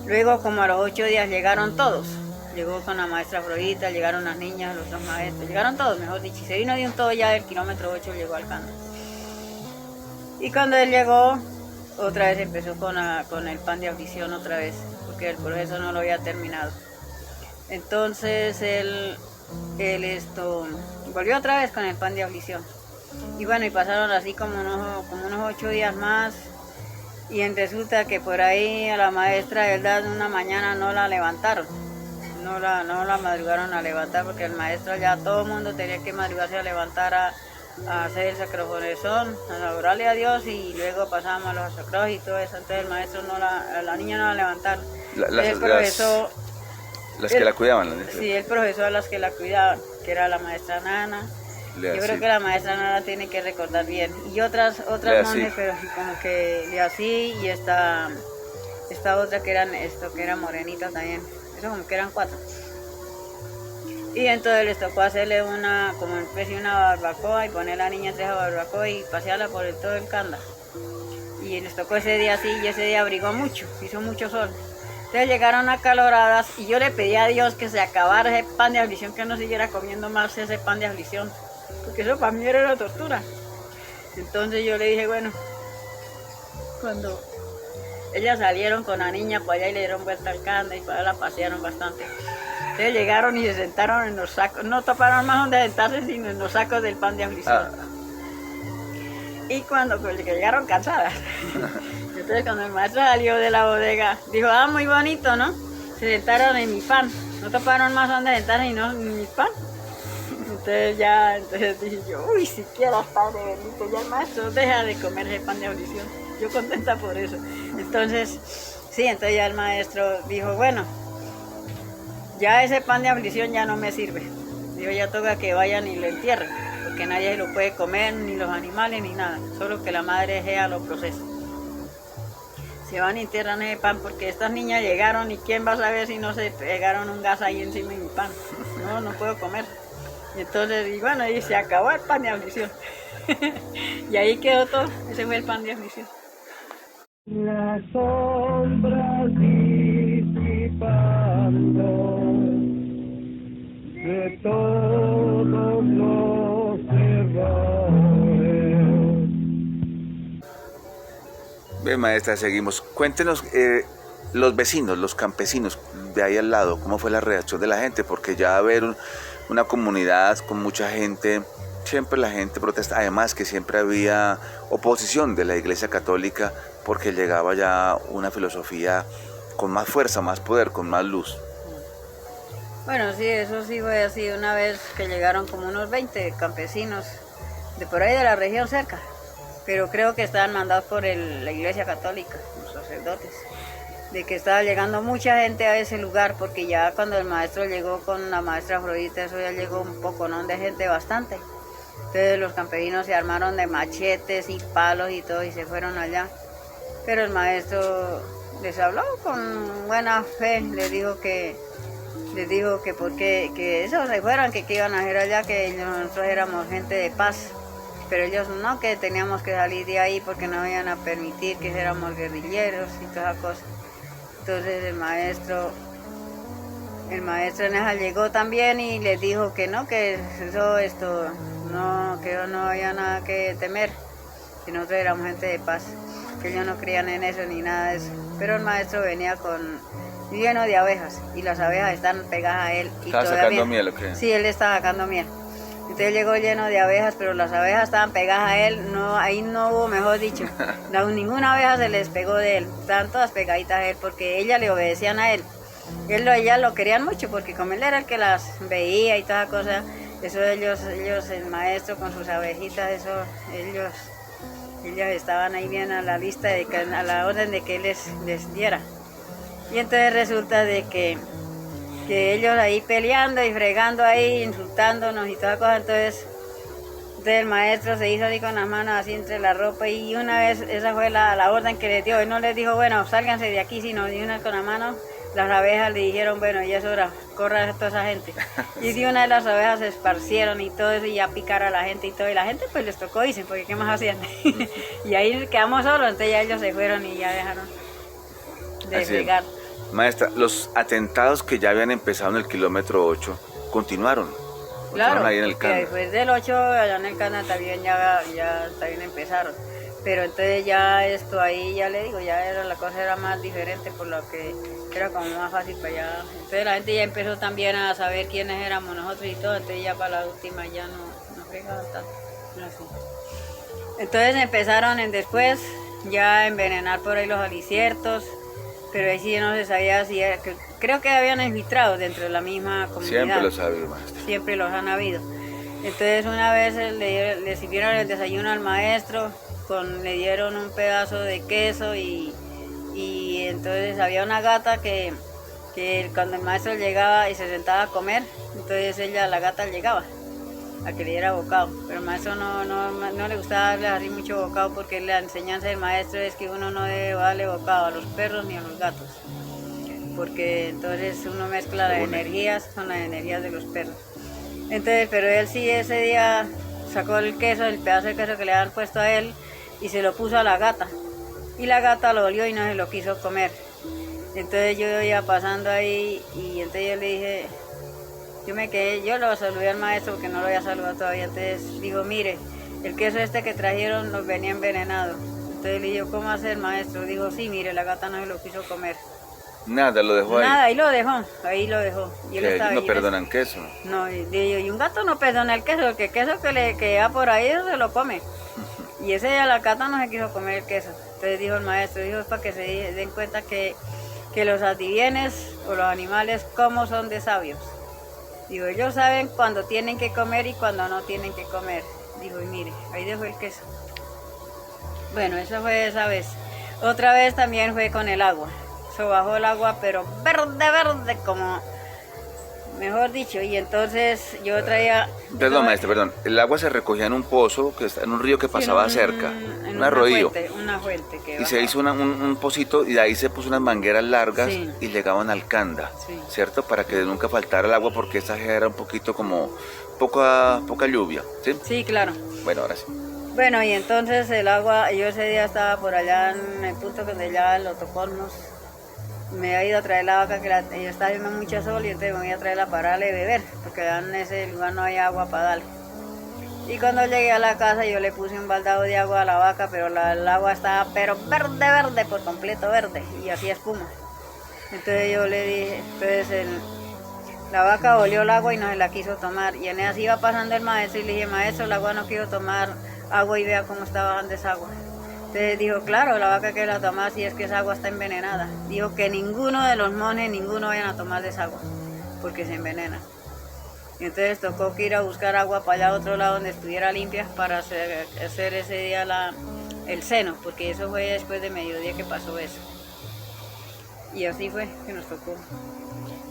Speaker 4: Luego, como a los 8 días llegaron todos. Llegó con la maestra Afrodita, llegaron las niñas, los dos maestros, llegaron todos, mejor dicho. Se vino de un todo ya del kilómetro 8, llegó al canto. Y cuando él llegó, otra vez empezó con el pan de aflicción otra vez, porque el proceso no lo había terminado. Entonces él volvió otra vez con el pan de aflicción. Y bueno, y pasaron así como unos 8 días más. Y resulta que por ahí a la maestra de verdad una mañana no la levantaron. No la madrugaron a levantar porque el maestro ya todo el mundo tenía que madrugarse a levantar a hacer el sacroforesón, a orarle a Dios y luego pasamos a los sacros y todo eso. Entonces el maestro a la niña no la levantaron.
Speaker 1: Las que la cuidaban.
Speaker 4: Sí, él profesó a las que la cuidaban, que era la maestra Nana. Yo creo que la maestra Nana tiene que recordar bien. Y otras monjes, pero como que le así y esta otra que era morenita también. Eso como que eran 4. Y entonces les tocó hacerle como especie de una barbacoa y poner a la niña entre esa barbacoa y pasearla por todo el Canda. Y les tocó ese día así y ese día abrigó mucho, hizo mucho sol. Entonces llegaron acaloradas y yo le pedí a Dios que se acabara ese pan de aflicción, que no siguiera comiendo más ese pan de aflicción, porque eso para mí era una tortura. Entonces yo le dije, bueno, cuando ellas salieron con la niña para allá y le dieron vuelta al Canda y para allá la pasearon bastante. Entonces llegaron y se sentaron en los sacos, no toparon más donde sentarse, sino en los sacos del pan de aflicción. Y cuando llegaron cansadas, entonces cuando el maestro salió de la bodega, dijo, muy bonito, ¿no? Se sentaron en mi pan, no toparon más donde sentarse sino en mi pan. Entonces dije yo, siquiera Padre bendito, ya el maestro deja de comer ese pan de aflicción. Yo contenta por eso. Entonces ya el maestro dijo, bueno, ya ese pan de aflicción ya no me sirve. Digo, ya toca que vayan y lo entierren, porque nadie lo puede comer, ni los animales, ni nada. Solo que la madre Gea lo procesa. Se van y entierran ese pan, porque estas niñas llegaron y quién va a saber si no se pegaron un gas ahí encima de mi pan. No puedo comer. Y entonces, y bueno, y se acabó el pan de aflicción. Y ahí quedó todo. Ese fue el pan de aflicción.
Speaker 3: Las sombras disipando de todos los errores.
Speaker 1: Bien, maestra, seguimos. Cuéntenos, los vecinos, los campesinos de ahí al lado, ¿cómo fue la reacción de la gente? Porque ya ver una comunidad con mucha gente, siempre la gente protesta. Además que siempre había oposición de la Iglesia Católica porque llegaba ya una filosofía con más fuerza, más poder, con más luz.
Speaker 4: Bueno, sí, eso sí fue así. Una vez que llegaron como unos 20 campesinos de por ahí de la región cerca, pero creo que estaban mandados por la Iglesia Católica, los sacerdotes, de que estaba llegando mucha gente a ese lugar, porque ya cuando el maestro llegó con la maestra Afrodita, eso ya llegó un poco, ¿no?, de gente bastante. Entonces los campesinos se armaron de machetes y palos y todo y se fueron allá. Pero el maestro les habló con buena fe, les dijo que porque que esos se fueran, que iban a hacer allá, que nosotros éramos gente de paz. Pero ellos no, que teníamos que salir de ahí porque no iban a permitir que éramos guerrilleros y toda esa cosa. Entonces el maestro en esa llegó también y les dijo que no, que que no había nada que temer, que nosotros éramos gente de paz, que ellos no creían en eso ni nada de eso. Pero el maestro venía lleno de abejas y las abejas están pegadas a él.
Speaker 1: ¿Estaba sacando miel o qué?
Speaker 4: Sí, él estaba sacando miel. Entonces llegó lleno de abejas, pero las abejas estaban pegadas a él, ahí no hubo, mejor dicho, ninguna abeja se les pegó de él, estaban todas pegaditas a él, porque ellas le obedecían a él. Ellas lo querían mucho, porque como él era el que las veía y toda cosa, eso ellos, el maestro con sus abejitas, ellos estaban ahí bien a la lista, a la orden de que él les diera. Y entonces resulta de que ellos ahí peleando y fregando ahí, insultándonos y toda cosa, entonces el maestro se hizo así con las manos así entre la ropa y una vez, esa fue la orden que les dio, él no les dijo, bueno, sálganse de aquí, sino de una con la mano, las abejas le dijeron, bueno, ya es hora, corra toda esa gente. Y de una de las abejas se esparcieron y todo eso y ya picaron a la gente y todo, y la gente pues les tocó, dicen, porque qué más hacían. Y ahí quedamos solos, entonces ya ellos se fueron y ya dejaron de fregar.
Speaker 1: Maestra, los atentados que ya habían empezado en el kilómetro 8 continuaron.
Speaker 4: Claro,
Speaker 1: ahí en el Canda.
Speaker 4: Después del 8 allá en el Canda también ya también empezaron. Pero entonces ya ahí ya le digo, la cosa era más diferente, por lo que era como más fácil para allá. Entonces la gente ya empezó también a saber quiénes éramos nosotros y todo, entonces ya para la última ya no fregaban tanto. Así. Entonces empezaron después ya a envenenar por ahí los aliciertos. Pero ahí sí no se sabía si creo que habían infiltrados dentro de la misma comunidad.
Speaker 1: Siempre los ha habido, maestro.
Speaker 4: Siempre los han habido. Entonces una vez le sirvieron el desayuno al maestro, le dieron un pedazo de queso y entonces había una gata que cuando el maestro llegaba y se sentaba a comer, entonces la gata llegaba a que le diera bocado, pero al maestro no le gustaba darle así mucho bocado porque la enseñanza del maestro es que uno no debe darle bocado a los perros ni a los gatos, porque entonces uno mezcla las energías con las energías de los perros. Entonces, pero él sí ese día sacó el queso, el pedazo de queso que le habían puesto a él y se lo puso a la gata, y la gata lo olió y no se lo quiso comer. Entonces yo iba pasando ahí y entonces yo le dije, yo lo saludé al maestro porque no lo había saludado todavía, entonces digo, mire, el queso este que trajeron nos venía envenenado. Entonces le dije, ¿cómo hace el maestro? Dijo, sí, mire, la gata no se lo quiso comer.
Speaker 1: Nada, lo dejó ahí.
Speaker 4: Nada, ahí lo dejó. Y él
Speaker 1: Que
Speaker 4: estaba
Speaker 1: no
Speaker 4: ahí,
Speaker 1: perdonan queso.
Speaker 4: No, y un gato no perdona el queso, porque el queso que le queda por ahí se lo come. Y ese día la gata no se quiso comer el queso. Entonces dijo el maestro, es para que se den cuenta que los adivienes o los animales cómo son de sabios. Digo, ellos saben cuando tienen que comer y cuando no tienen que comer. Digo, y mire, ahí dejó el queso. Bueno, eso fue esa vez. Otra vez también fue con el agua. Se bajó el agua, pero verde, como, mejor dicho. Y entonces yo traía...
Speaker 1: Perdón, maestro, perdón. El agua se recogía en un pozo, que está en un río que pasaba cerca, un arroyo.
Speaker 4: Una fuente que
Speaker 1: y se hizo un pocito y de ahí se puso unas mangueras largas
Speaker 4: Sí.
Speaker 1: y llegaban al canda,
Speaker 4: Sí.
Speaker 1: ¿cierto? Para que nunca faltara el agua porque esa era un poquito como poca lluvia, ¿sí?
Speaker 4: Sí, claro.
Speaker 1: Bueno, ahora sí.
Speaker 4: Bueno, y entonces el agua, yo ese día estaba por allá en el punto donde ya los tocornos, me había ido a traer la vaca, que yo estaba viendo mucho sol y entonces me voy a traerla para darle beber, porque en ese lugar no había agua para darle. Y cuando llegué a la casa yo le puse un baldado de agua a la vaca, pero el agua estaba pero verde, por completo verde, y hacía espuma. Entonces yo le dije, la vaca olió el agua y no se la quiso tomar, y en eso iba pasando el maestro y le dije, maestro, el agua no quiero tomar agua y vea cómo está bajando esa agua. Entonces dijo, claro, la vaca que la toma si es que esa agua está envenenada. Dijo que ninguno de los monjes, ninguno vayan a tomar de esa agua, porque se envenena. Y entonces tocó que ir a buscar agua para allá a otro lado donde estuviera limpia para hacer ese día el seno, porque eso fue después de mediodía que pasó eso. Y así fue que nos tocó.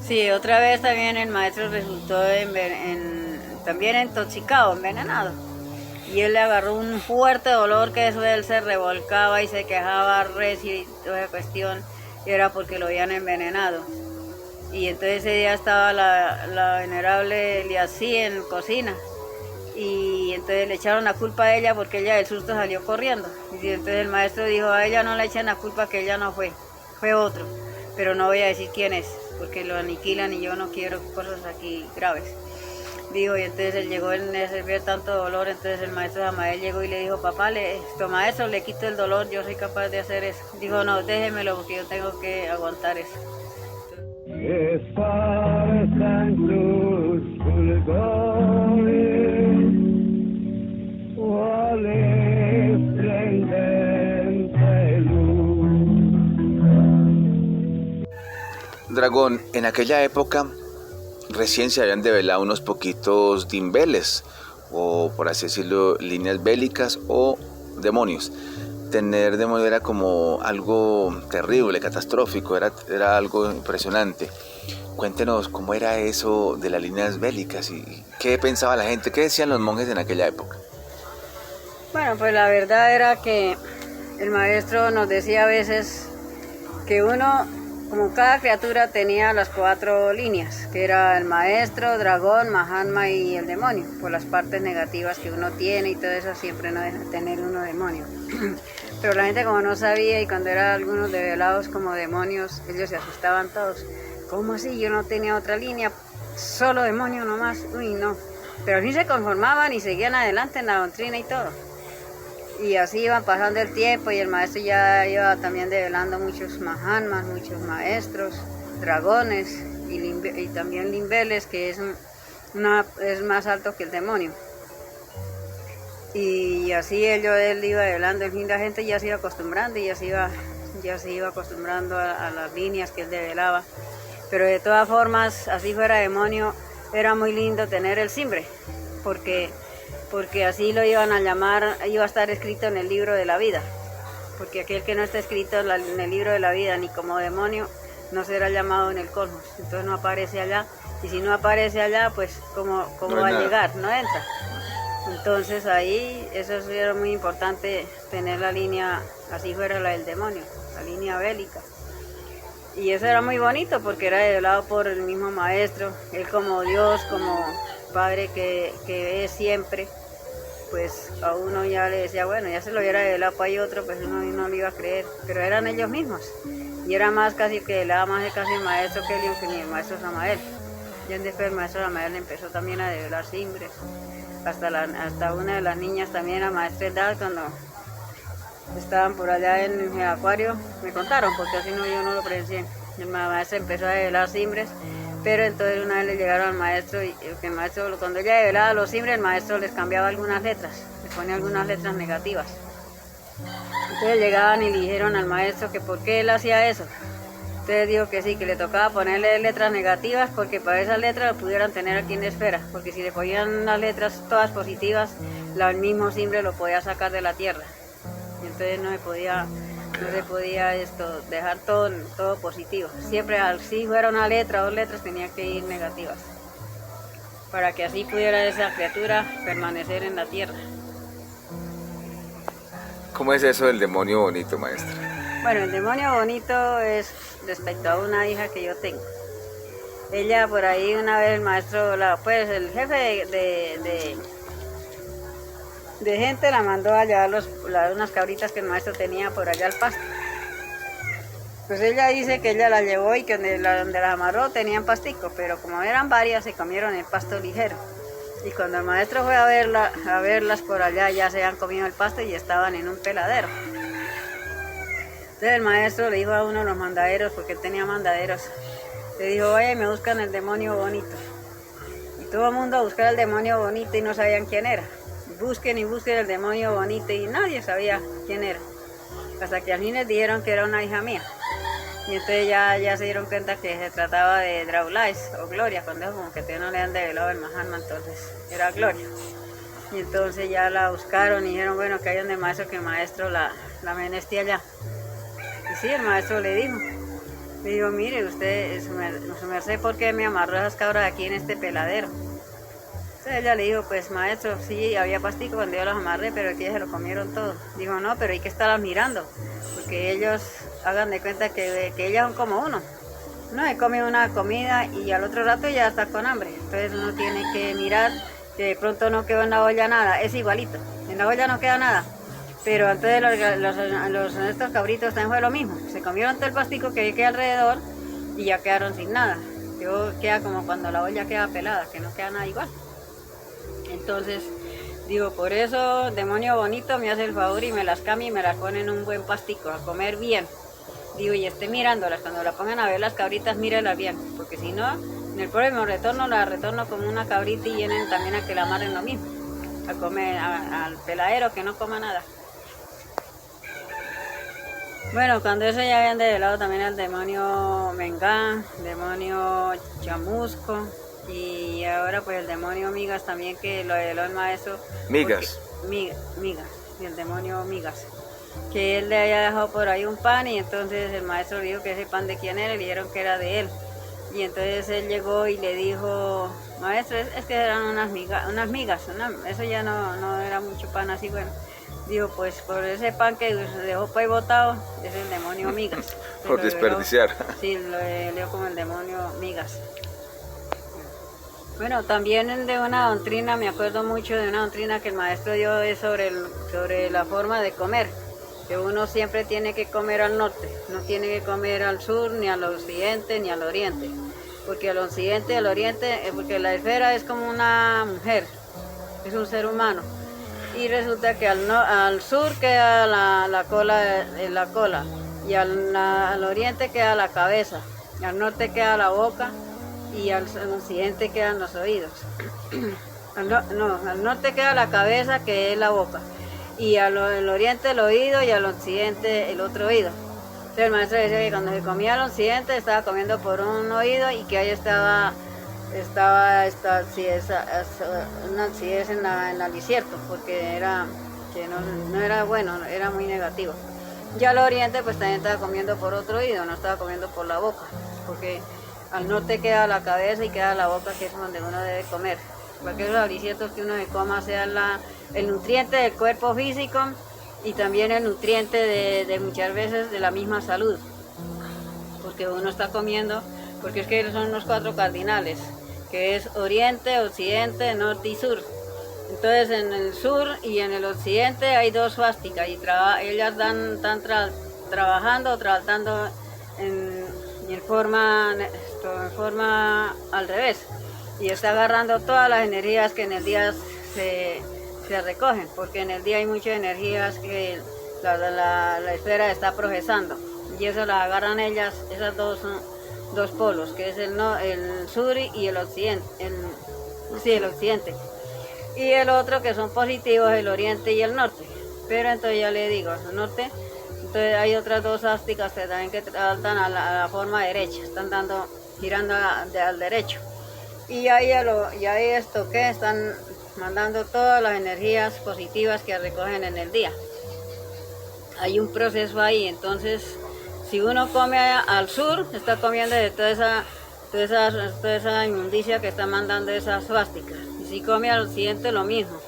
Speaker 4: Sí, otra vez también el maestro resultó también intoxicado, envenenado. Y él le agarró un fuerte dolor que eso él se revolcaba y se quejaba recio y toda esa cuestión, y era porque lo habían envenenado. Y entonces ese día estaba la venerable Eliasí en cocina, y entonces le echaron la culpa a ella porque ella del susto salió corriendo. Y entonces el maestro dijo, a ella no le echen la culpa que ella no fue otro, pero no voy a decir quién es, porque lo aniquilan y yo no quiero cosas aquí graves. Dijo, y entonces él llegó, él le servía tanto dolor, entonces el maestro Samael llegó y le dijo, papá, maestro, le quito el dolor, yo soy capaz de hacer eso. Dijo, no, déjemelo porque yo tengo que aguantar eso.
Speaker 3: Esparcen tus fulgores, cual esplendente luz.
Speaker 1: Dragón, en aquella época recién se habían develado unos poquitos dimbeles, o por así decirlo, líneas bélicas o demonios. Tener demonio era como algo terrible, catastrófico, era algo impresionante. Cuéntenos cómo era eso de las líneas bélicas y qué pensaba la gente, qué decían los monjes en aquella época.
Speaker 4: Bueno, pues la verdad era que el maestro nos decía a veces que uno, como cada criatura, tenía las 4 líneas, que era el maestro, dragón, Mahatma y el demonio, por las partes negativas que uno tiene y todo eso, siempre no deja de tener uno demonio. Pero la gente como no sabía, y cuando eran algunos develados como demonios, ellos se asustaban todos. ¿Cómo así? Yo no tenía otra línea, solo demonio nomás. Uy, no. Pero así se conformaban y seguían adelante en la doctrina y todo. Y así iban pasando el tiempo y el maestro ya iba también develando muchos mahatmas, muchos maestros, dragones y también limbeles, que es más alto que el demonio. Y así él iba develando, el fin la gente ya se iba acostumbrando y ya se iba acostumbrando a las líneas que él develaba. Pero de todas formas, así fuera demonio, era muy lindo tener el cimbre, porque así lo iban a llamar, iba a estar escrito en el libro de la vida, porque aquel que no está escrito en el libro de la vida ni como demonio, no será llamado en el cosmos, entonces no aparece allá, y si no aparece allá, pues ¿cómo
Speaker 1: No
Speaker 4: va
Speaker 1: hay
Speaker 4: a
Speaker 1: nada.
Speaker 4: llegar? No entra. Entonces ahí, eso sí era muy importante, tener la línea, así fuera la del demonio, la línea bélica. Y eso era muy bonito porque era revelado por el mismo maestro, él como Dios, como Padre que es siempre, pues a uno ya le decía, bueno, ya se lo hubiera revelado para otro, pues uno no lo iba a creer, pero eran ellos mismos. Y era más casi que le daba más de casi el maestro Kelly que ni el maestro Samael. Ya después el maestro Samael empezó también a develar simbres. Hasta una de las niñas también, la maestra Edad, cuando estaban por allá en el acuario, me contaron, porque así no, yo no lo presencié. El maestro empezó a develar cimbres, pero entonces una vez le llegaron al maestro y el maestro, cuando ella develaba los cimbres, el maestro les cambiaba algunas letras, les ponía algunas letras negativas. Entonces llegaban y le dijeron al maestro que por qué él hacía eso. Entonces dijo que sí, que le tocaba ponerle letras negativas porque para esas letras lo pudieran tener aquí en la esfera, porque si le ponían las letras todas positivas, el mismo simbre lo podía sacar de la tierra. Y entonces no se podía dejar todo positivo. Siempre, si fuera una letra o dos letras, tenía que ir negativas, para que así pudiera esa criatura permanecer en la tierra.
Speaker 1: ¿Cómo es eso del demonio bonito, maestra?
Speaker 4: Bueno, el demonio bonito es respecto a una hija que yo tengo. Ella por ahí una vez el maestro, pues el jefe de gente la mandó a llevar unas cabritas que el maestro tenía por allá al pasto. Pues ella dice que ella las llevó y que donde las amarró tenían pastico, pero como eran varias se comieron el pasto ligero. Y cuando el maestro fue a verlas por allá, ya se habían comido el pasto y estaban en un peladero. Entonces el maestro le dijo a uno de los mandaderos, porque él tenía mandaderos, le dijo, oye, me buscan el demonio bonito. Y todo el mundo a buscar el demonio bonito y no sabían quién era. Busquen y busquen el demonio bonito y nadie sabía quién era. Hasta que al fin les dijeron que era una hija mía. Y entonces ya se dieron cuenta que se trataba de Draulais o Gloria, cuando como que todavía no le han develado el Mahatma, entonces era Gloria. Y entonces ya la buscaron y dijeron, bueno, que hay donde el maestro, que el maestro la meneste allá. Y sí, el maestro le dijo, mire, usted, su merced, ¿por qué me amarró esas cabras aquí en este peladero? Entonces ella le dijo, pues maestro, sí, había pastico cuando yo las amarré, pero aquí se lo comieron todo. Dijo, no, pero hay que estarlas mirando, porque ellos hagan de cuenta que ellas son como uno. Uno se come una comida y al otro rato ya está con hambre. Entonces uno tiene que mirar que de pronto no quedó en la olla nada, es igualito. En la olla no queda nada. Pero antes estos cabritos también fue lo mismo. Se comieron todo el pastico que queda alrededor y ya quedaron sin nada. Queda como cuando la olla queda pelada, que no queda nada igual. Entonces, digo, por eso, demonio bonito me hace el favor y me las cambia y me las pone en un buen pastico, a comer bien. Digo, y esté mirándolas, cuando la pongan a ver las cabritas, mírelas bien, porque si no, en el próximo retorno la retorno como una cabrita y vienen también a que la amarren lo mismo, a comer al peladero que no coma nada. Bueno, cuando eso ya habían develado también al demonio Mengá, demonio Chamusco, y ahora pues el demonio Migas también, que lo develó el maestro.
Speaker 1: Migas.
Speaker 4: Migas, y el demonio Migas. Que él le había dejado por ahí un pan y entonces el maestro le dijo que ese pan de quién era y le dijeron que era de él. Y entonces él llegó y le dijo, maestro, es que eran unas migas, eso ya no era mucho pan así, bueno. Dijo, pues por ese pan que dejó por ahí botado, es el demonio Migas.
Speaker 1: Por desperdiciar.
Speaker 4: Sí, lo leo como el demonio Migas. Bueno, también de una doctrina, me acuerdo mucho de una doctrina que el maestro dio sobre la forma de comer, que uno siempre tiene que comer al norte, no tiene que comer al sur, ni al occidente, ni al oriente, porque al occidente y al oriente, porque la esfera es como una mujer, es un ser humano, y resulta que al sur queda la cola, y al oriente queda la cabeza, al norte queda la boca, y al occidente quedan los oídos. Al norte queda la cabeza, que es la boca, y al oriente el oído y al occidente el otro oído. Entonces el maestro decía que cuando se comía al occidente estaba comiendo por un oído y que ahí estaba si es en el desierto, porque no era bueno, era muy negativo. Ya al oriente pues también estaba comiendo por otro oído, no estaba comiendo por la boca, porque al norte queda la cabeza y queda la boca, que es donde uno debe comer. Cualquier alimento que uno se coma sea el nutriente del cuerpo físico y también el nutriente de muchas veces de la misma salud, porque uno está comiendo, porque es que son los 4 cardinales, que es oriente, occidente, norte y sur. Entonces en el sur y en el occidente hay 2 suásticas y ellas están trabajando o tratando en forma al revés, y está agarrando todas las energías que en el día se recogen, porque en el día hay muchas energías que la esfera está procesando, y eso las agarran ellas, esas dos polos, que es el sur y el occidente, el occidente. Y el otro que son positivos, el oriente y el norte. Pero entonces ya le digo, el norte, entonces hay otras 2 ásticas que también que tratan a la forma derecha, están girando al derecho. Y ahí esto que están mandando todas las energías positivas que recogen en el día. Hay un proceso ahí, entonces si uno come al sur, está comiendo de toda esa inmundicia que está mandando esas suásticas. Y si come al occidente, lo mismo.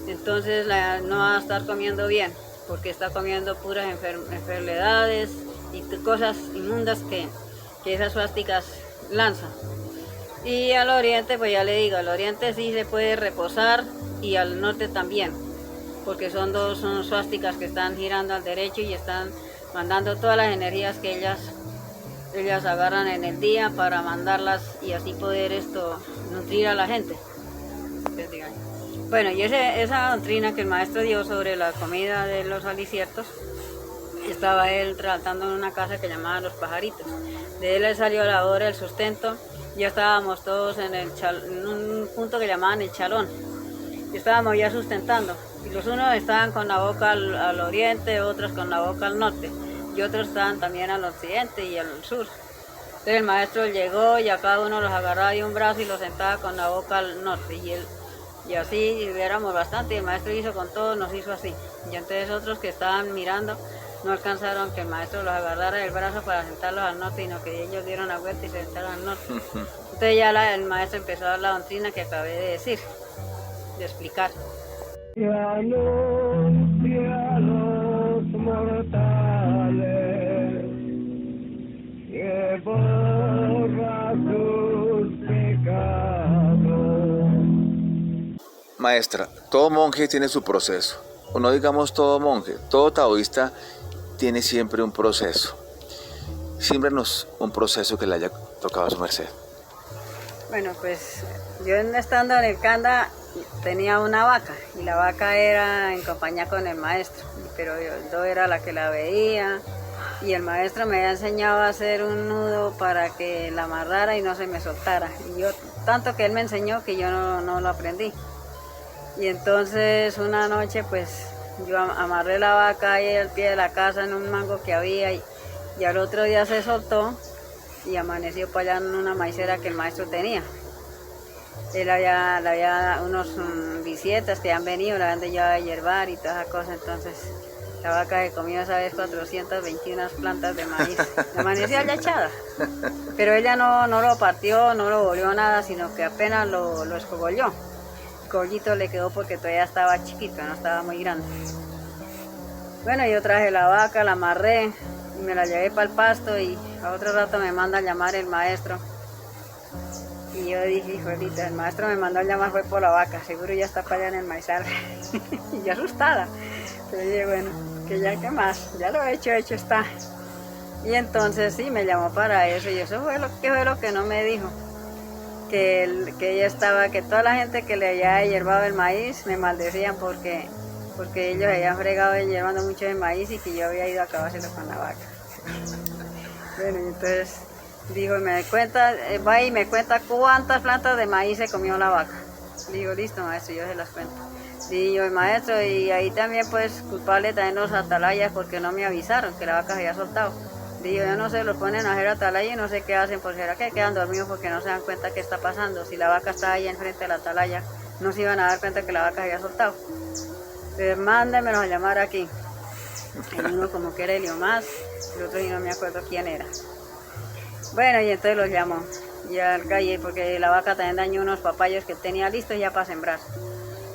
Speaker 4: Entonces no va a estar comiendo bien, porque está comiendo puras enfermedades y cosas inmundas que esas suásticas lanzan. Y al oriente, pues ya le digo, al oriente sí se puede reposar y al norte también, porque son suásticas que están girando al derecho y están mandando todas las energías que ellas agarran en el día para mandarlas y así poder nutrir a la gente. Bueno, y esa doctrina que el maestro dio sobre la comida de los aliciertos, estaba él tratando en una casa que llamaban Los Pajaritos. De él le salió a la hora el sustento. Ya estábamos todos en un punto que llamaban el chalón. Y estábamos ya sustentando. Y los unos estaban con la boca al oriente, otros con la boca al norte. Y otros estaban también al occidente y al sur. Entonces el maestro llegó y a cada uno los agarraba de un brazo y los sentaba con la boca al norte. Y así éramos bastante. Y el maestro hizo con todos, nos hizo así. Y entonces otros que estaban mirando no alcanzaron que el maestro los agarrara del brazo para sentarlos al norte, sino que ellos dieron la vuelta y se sentaron al norte. Entonces ya el maestro empezó a dar la doctrina que acabé de decir, de explicar.
Speaker 3: Y anuncia a los mortales que borra sus pecados.
Speaker 1: Maestra, todo monje tiene su proceso. O no digamos todo monje, todo taoísta tiene siempre un proceso. Símbrenos un proceso que le haya tocado a su merced.
Speaker 4: Bueno, pues yo estando en el Kanda tenía una vaca y la vaca era en compañía con el maestro, pero yo era la que la veía y el maestro me había enseñado a hacer un nudo para que la amarrara y no se me soltara. Y yo, tanto que él me enseñó que yo no lo aprendí. Y entonces una noche pues yo amarré la vaca ahí al pie de la casa en un mango que había y al otro día se soltó y amaneció para allá en una maicera que el maestro tenía. Él había unos bisietas que han venido, la habían llevado a hierbar y todas esas cosas, entonces la vaca se comió esa vez 421 plantas de maíz. Amaneció allá echada, pero ella no lo partió, no lo volvió nada, sino que apenas lo escogolló. El cogollito le quedó porque todavía estaba chiquito, no estaba muy grande. Bueno, yo traje la vaca, la amarré y me la llevé para el pasto y a otro rato me manda a llamar el maestro. Y yo dije, hijolita, el maestro me mandó a llamar fue por la vaca, seguro ya está para allá en el maizal. Y yo asustada. Pero dije, bueno, que ya qué más, ya lo he hecho está. Y entonces sí, me llamó para eso y eso fue lo que no me dijo. Que ella estaba, que toda la gente que le había hierbado el maíz me maldecían porque ellos habían fregado hierbando mucho el maíz y que yo había ido a acabárselo con la vaca. Bueno, y entonces dijo, va y me cuenta cuántas plantas de maíz se comió la vaca. Digo, listo maestro, yo se las cuento. Digo, maestro, y ahí también pues culpable también los atalayas porque no me avisaron que la vaca se había soltado. Digo, yo no sé, los ponen a hacer atalaya y no sé qué hacen, pues será que quedan dormidos porque no se dan cuenta qué está pasando. Si la vaca está ahí enfrente de la atalaya, no se iban a dar cuenta que la vaca había soltado. Entonces, mándenmelos a llamar aquí. El uno como que era Eliomás, el otro y no me acuerdo quién era. Bueno, y entonces los llamó. Y al calle, porque la vaca también dañó unos papayos que tenía listos ya para sembrar.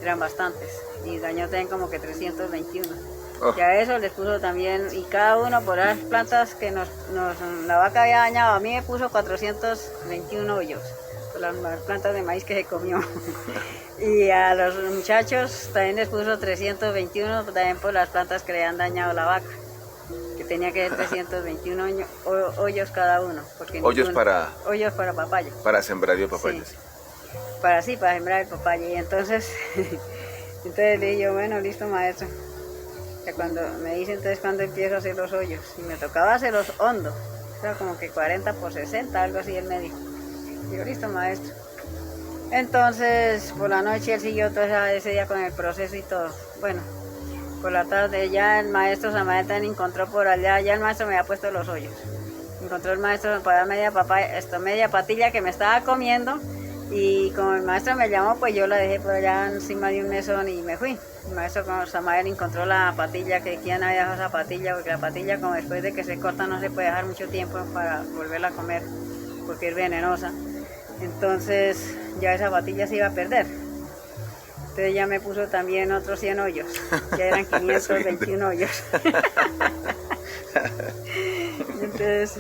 Speaker 4: Eran bastantes. Y dañó también como que 321.
Speaker 1: Oh.
Speaker 4: Y a eso les puso también, y cada uno por las plantas que la vaca había dañado, a mí me puso 421 hoyos, por las plantas de maíz que se comió. Y a los muchachos también les puso 321, también por las plantas que le han dañado la vaca, que tenía que ser 321 hoyos cada uno. Porque
Speaker 1: Hoyos para
Speaker 4: papaya.
Speaker 1: Para sembrar de papayas.
Speaker 4: Sí. Para sembrar el papaya. Y entonces, entonces le dije, bueno, listo maestro. Que cuando me dice entonces cuando empiezo a hacer los hoyos, y me tocaba hacerlos hondos, o sea, como que 40 por 60, algo así él me dijo. Digo, listo maestro. Entonces, por la noche él siguió todo ese día con el proceso y todo. Bueno, por la tarde ya el maestro Samael también encontró por allá, ya el maestro me había puesto los hoyos. Encontró el maestro para media patilla que me estaba comiendo, y como el maestro me llamó, pues yo la dejé por allá encima de un mesón y me fui. El maestro Samael encontró la patilla, que quién había dejado esa patilla, porque la patilla como después de que se corta no se puede dejar mucho tiempo para volverla a comer, porque es venenosa. Entonces ya esa patilla se iba a perder. Entonces ya me puso también otros 100 hoyos, ya eran 521 hoyos. Entonces,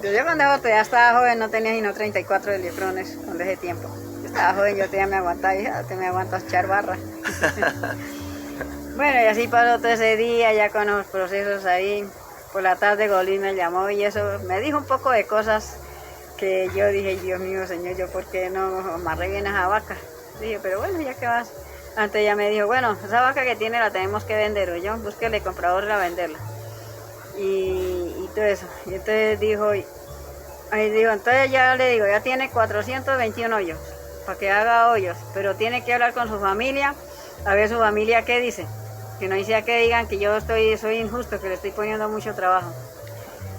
Speaker 4: yo cuando ya estaba joven no tenía sino 34 electrones cuando ese tiempo. Yo estaba joven, yo todavía me aguantaba y te me aguantas echar barra. Bueno, y así pasó todo ese día, ya con los procesos ahí. Por la tarde Golín me llamó y eso me dijo un poco de cosas que yo dije, Dios mío, Señor, ¿yo por qué no amarré bien a esa vaca? Dije, pero bueno, ya que vas. Antes ella me dijo, bueno, esa vaca que tiene la tenemos que vender, o yo, búsquele comprador a venderla. Y todo eso. Y entonces dijo, entonces ya le digo, ya tiene 421 hoyos, para que haga hoyos, pero tiene que hablar con su familia, a ver su familia qué dice, que no sea que digan que yo soy injusto, que le estoy poniendo mucho trabajo.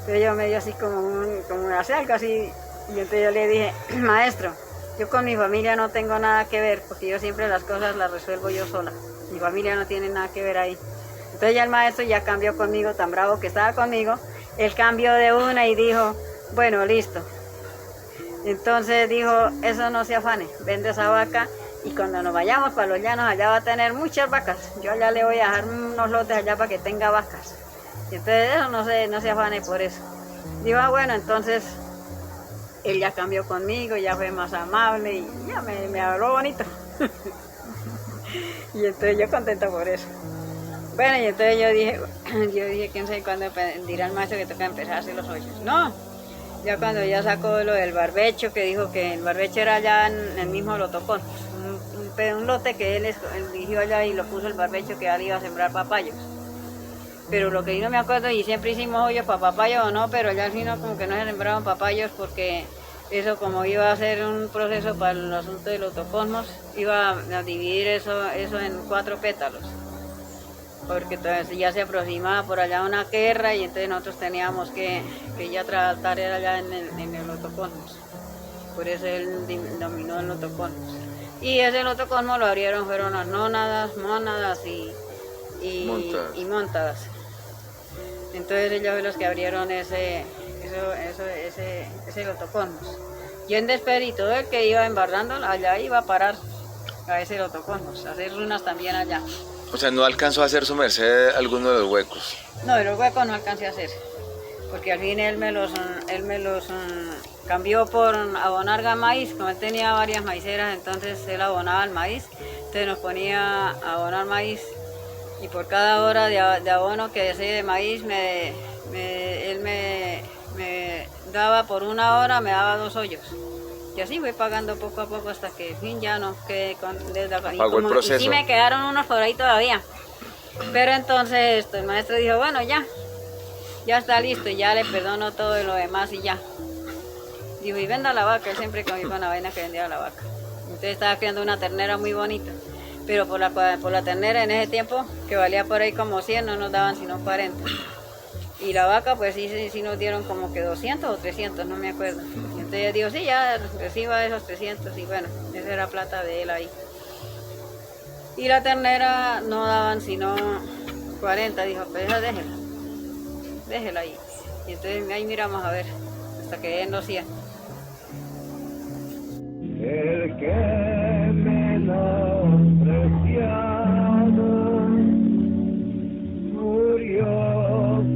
Speaker 4: Entonces yo me dio así como hacer algo así, y entonces yo le dije, maestro, yo con mi familia no tengo nada que ver, porque yo siempre las cosas las resuelvo yo sola, mi familia no tiene nada que ver ahí. Entonces ya el maestro ya cambió conmigo, tan bravo que estaba conmigo, él cambió de una y dijo, bueno, listo. Entonces dijo, eso no se afane, vende esa vaca y cuando nos vayamos para los llanos allá va a tener muchas vacas. Yo allá le voy a dejar unos lotes allá para que tenga vacas. Y entonces eso no se afane por eso. Dijo, bueno, entonces él ya cambió conmigo, ya fue más amable y ya me habló bonito. Y entonces yo contenta por eso. Bueno, y entonces yo dije, quién sabe cuándo dirá el maestro que toca empezar a hacer los hoyos. No, ya cuando ya sacó lo del barbecho, que dijo que el barbecho era allá en el mismo lotocón, un lote que él eligió allá y lo puso el barbecho que él iba a sembrar papayos. Pero lo que yo no me acuerdo, y siempre hicimos hoyos para papayos o no, pero ya al final como que no se sembraban papayos porque eso como iba a ser un proceso para el asunto de los tocosmos, iba a dividir eso en 4 pétalos. Porque entonces ya se aproximaba por allá una guerra y entonces nosotros teníamos que ya tratar allá en el lotocosmos. Por eso él dominó el lotocosmos. Y ese lotocosmos lo abrieron, fueron las nónadas, mónadas y montadas. Entonces ellos fueron los que abrieron ese lotocosmos. Y en Desper y todo el que iba embarrando allá iba a parar a ese lotocosmos, a hacer runas también allá.
Speaker 1: O sea, ¿no alcanzó a hacer su merced alguno de los huecos?
Speaker 4: No, de los huecos no alcancé a hacer, porque al fin él me los cambió por abonar maíz, como él tenía varias maiceras, entonces él abonaba el maíz, entonces nos ponía a abonar maíz, y por cada hora de abono que desee de maíz, él me daba por una hora, me daba 2 hoyos. Y así voy pagando poco a poco hasta que en fin ya no quedé con deuda.
Speaker 1: Pagó el proceso.
Speaker 4: Y sí me quedaron unos por ahí todavía. Pero entonces el maestro dijo, bueno, ya está listo, y ya le perdono todo lo demás y ya. Dijo, y venda la vaca, él siempre conmigo con la vaina que vendía la vaca. Entonces estaba criando una ternera muy bonita. Pero por la ternera en ese tiempo, que valía por ahí como 100, no nos daban sino 40. Y la vaca, pues sí nos dieron como que 200 o 300, no me acuerdo. Y entonces dijo, sí, ya reciba esos 300 y bueno, esa era plata de él ahí. Y la ternera no daban sino 40, dijo, pues esa déjela ahí. Y entonces ahí miramos a ver, hasta que den los 100.
Speaker 3: El que menospreciado murió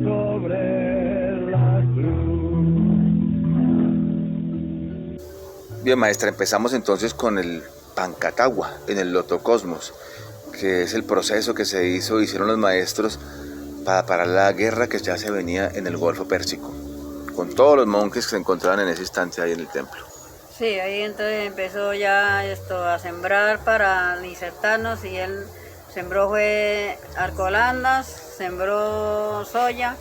Speaker 3: sobre la cruz.
Speaker 1: Bien, maestra, empezamos entonces con el Pancatagua en el Lotocosmos, que es el proceso que hicieron los maestros para parar la guerra que ya se venía en el Golfo Pérsico, con todos los monjes que se encontraban en ese instante ahí en el templo.
Speaker 4: Sí, ahí entonces empezó ya a sembrar para insertarnos y él sembró fue arcolandas, sembró soya,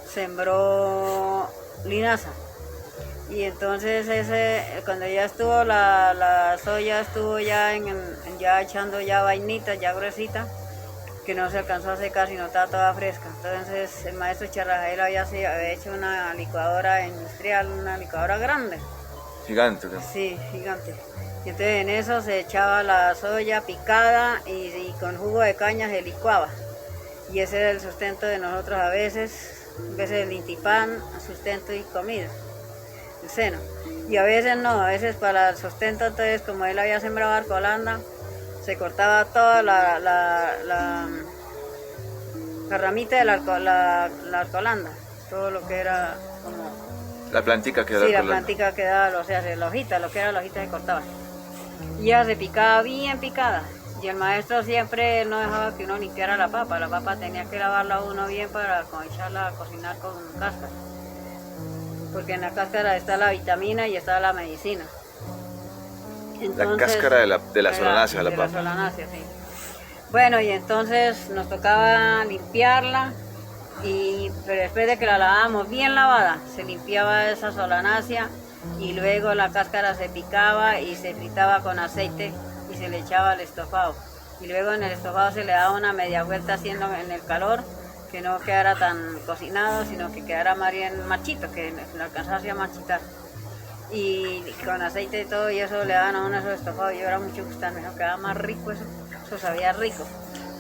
Speaker 4: sembró linaza. Y entonces cuando ya estuvo la soya estuvo ya ya echando ya vainita, ya gruesita, que no se alcanzó a secar sino estaba toda fresca. Entonces el maestro Charrajael había hecho una licuadora industrial, una licuadora grande.
Speaker 1: Gigante, ¿no?
Speaker 4: Sí, gigante. Y entonces en eso se echaba la soya picada y con jugo de caña se licuaba. Y ese era el sustento de nosotros a veces el intipán, sustento y comida. El seno. Y a veces no, a veces para el sustento, entonces como él había sembrado arcolanda, se cortaba toda la ramita de la arcolanda, todo lo que era como...
Speaker 1: La plantica que
Speaker 4: Sí, la plantica quedaba, o sea, la hojita, lo que era la hojita se cortaba. Y ya se picaba bien picada. Y el maestro siempre no dejaba que uno limpiara la papa tenía que lavarla uno bien para echarla a cocinar con cáscara. Porque en la cáscara está la vitamina y está la medicina.
Speaker 1: Entonces, la cáscara de la solanácea, la papa.
Speaker 4: De la solanácea, sí. Bueno, y entonces nos tocaba limpiarla, pero después de que la lavábamos bien lavada, se limpiaba esa solanácea y luego la cáscara se picaba y se fritaba con aceite y se le echaba al estofado. Y luego en el estofado se le daba una media vuelta haciendo en el calor, que no quedara tan cocinado, sino que quedara más bien machito, que lo alcanzase a machitar. Y con aceite y todo, y eso le daban a uno esos estofados, y yo era mucho gustarme, ¿no? Quedaba más rico eso sabía rico.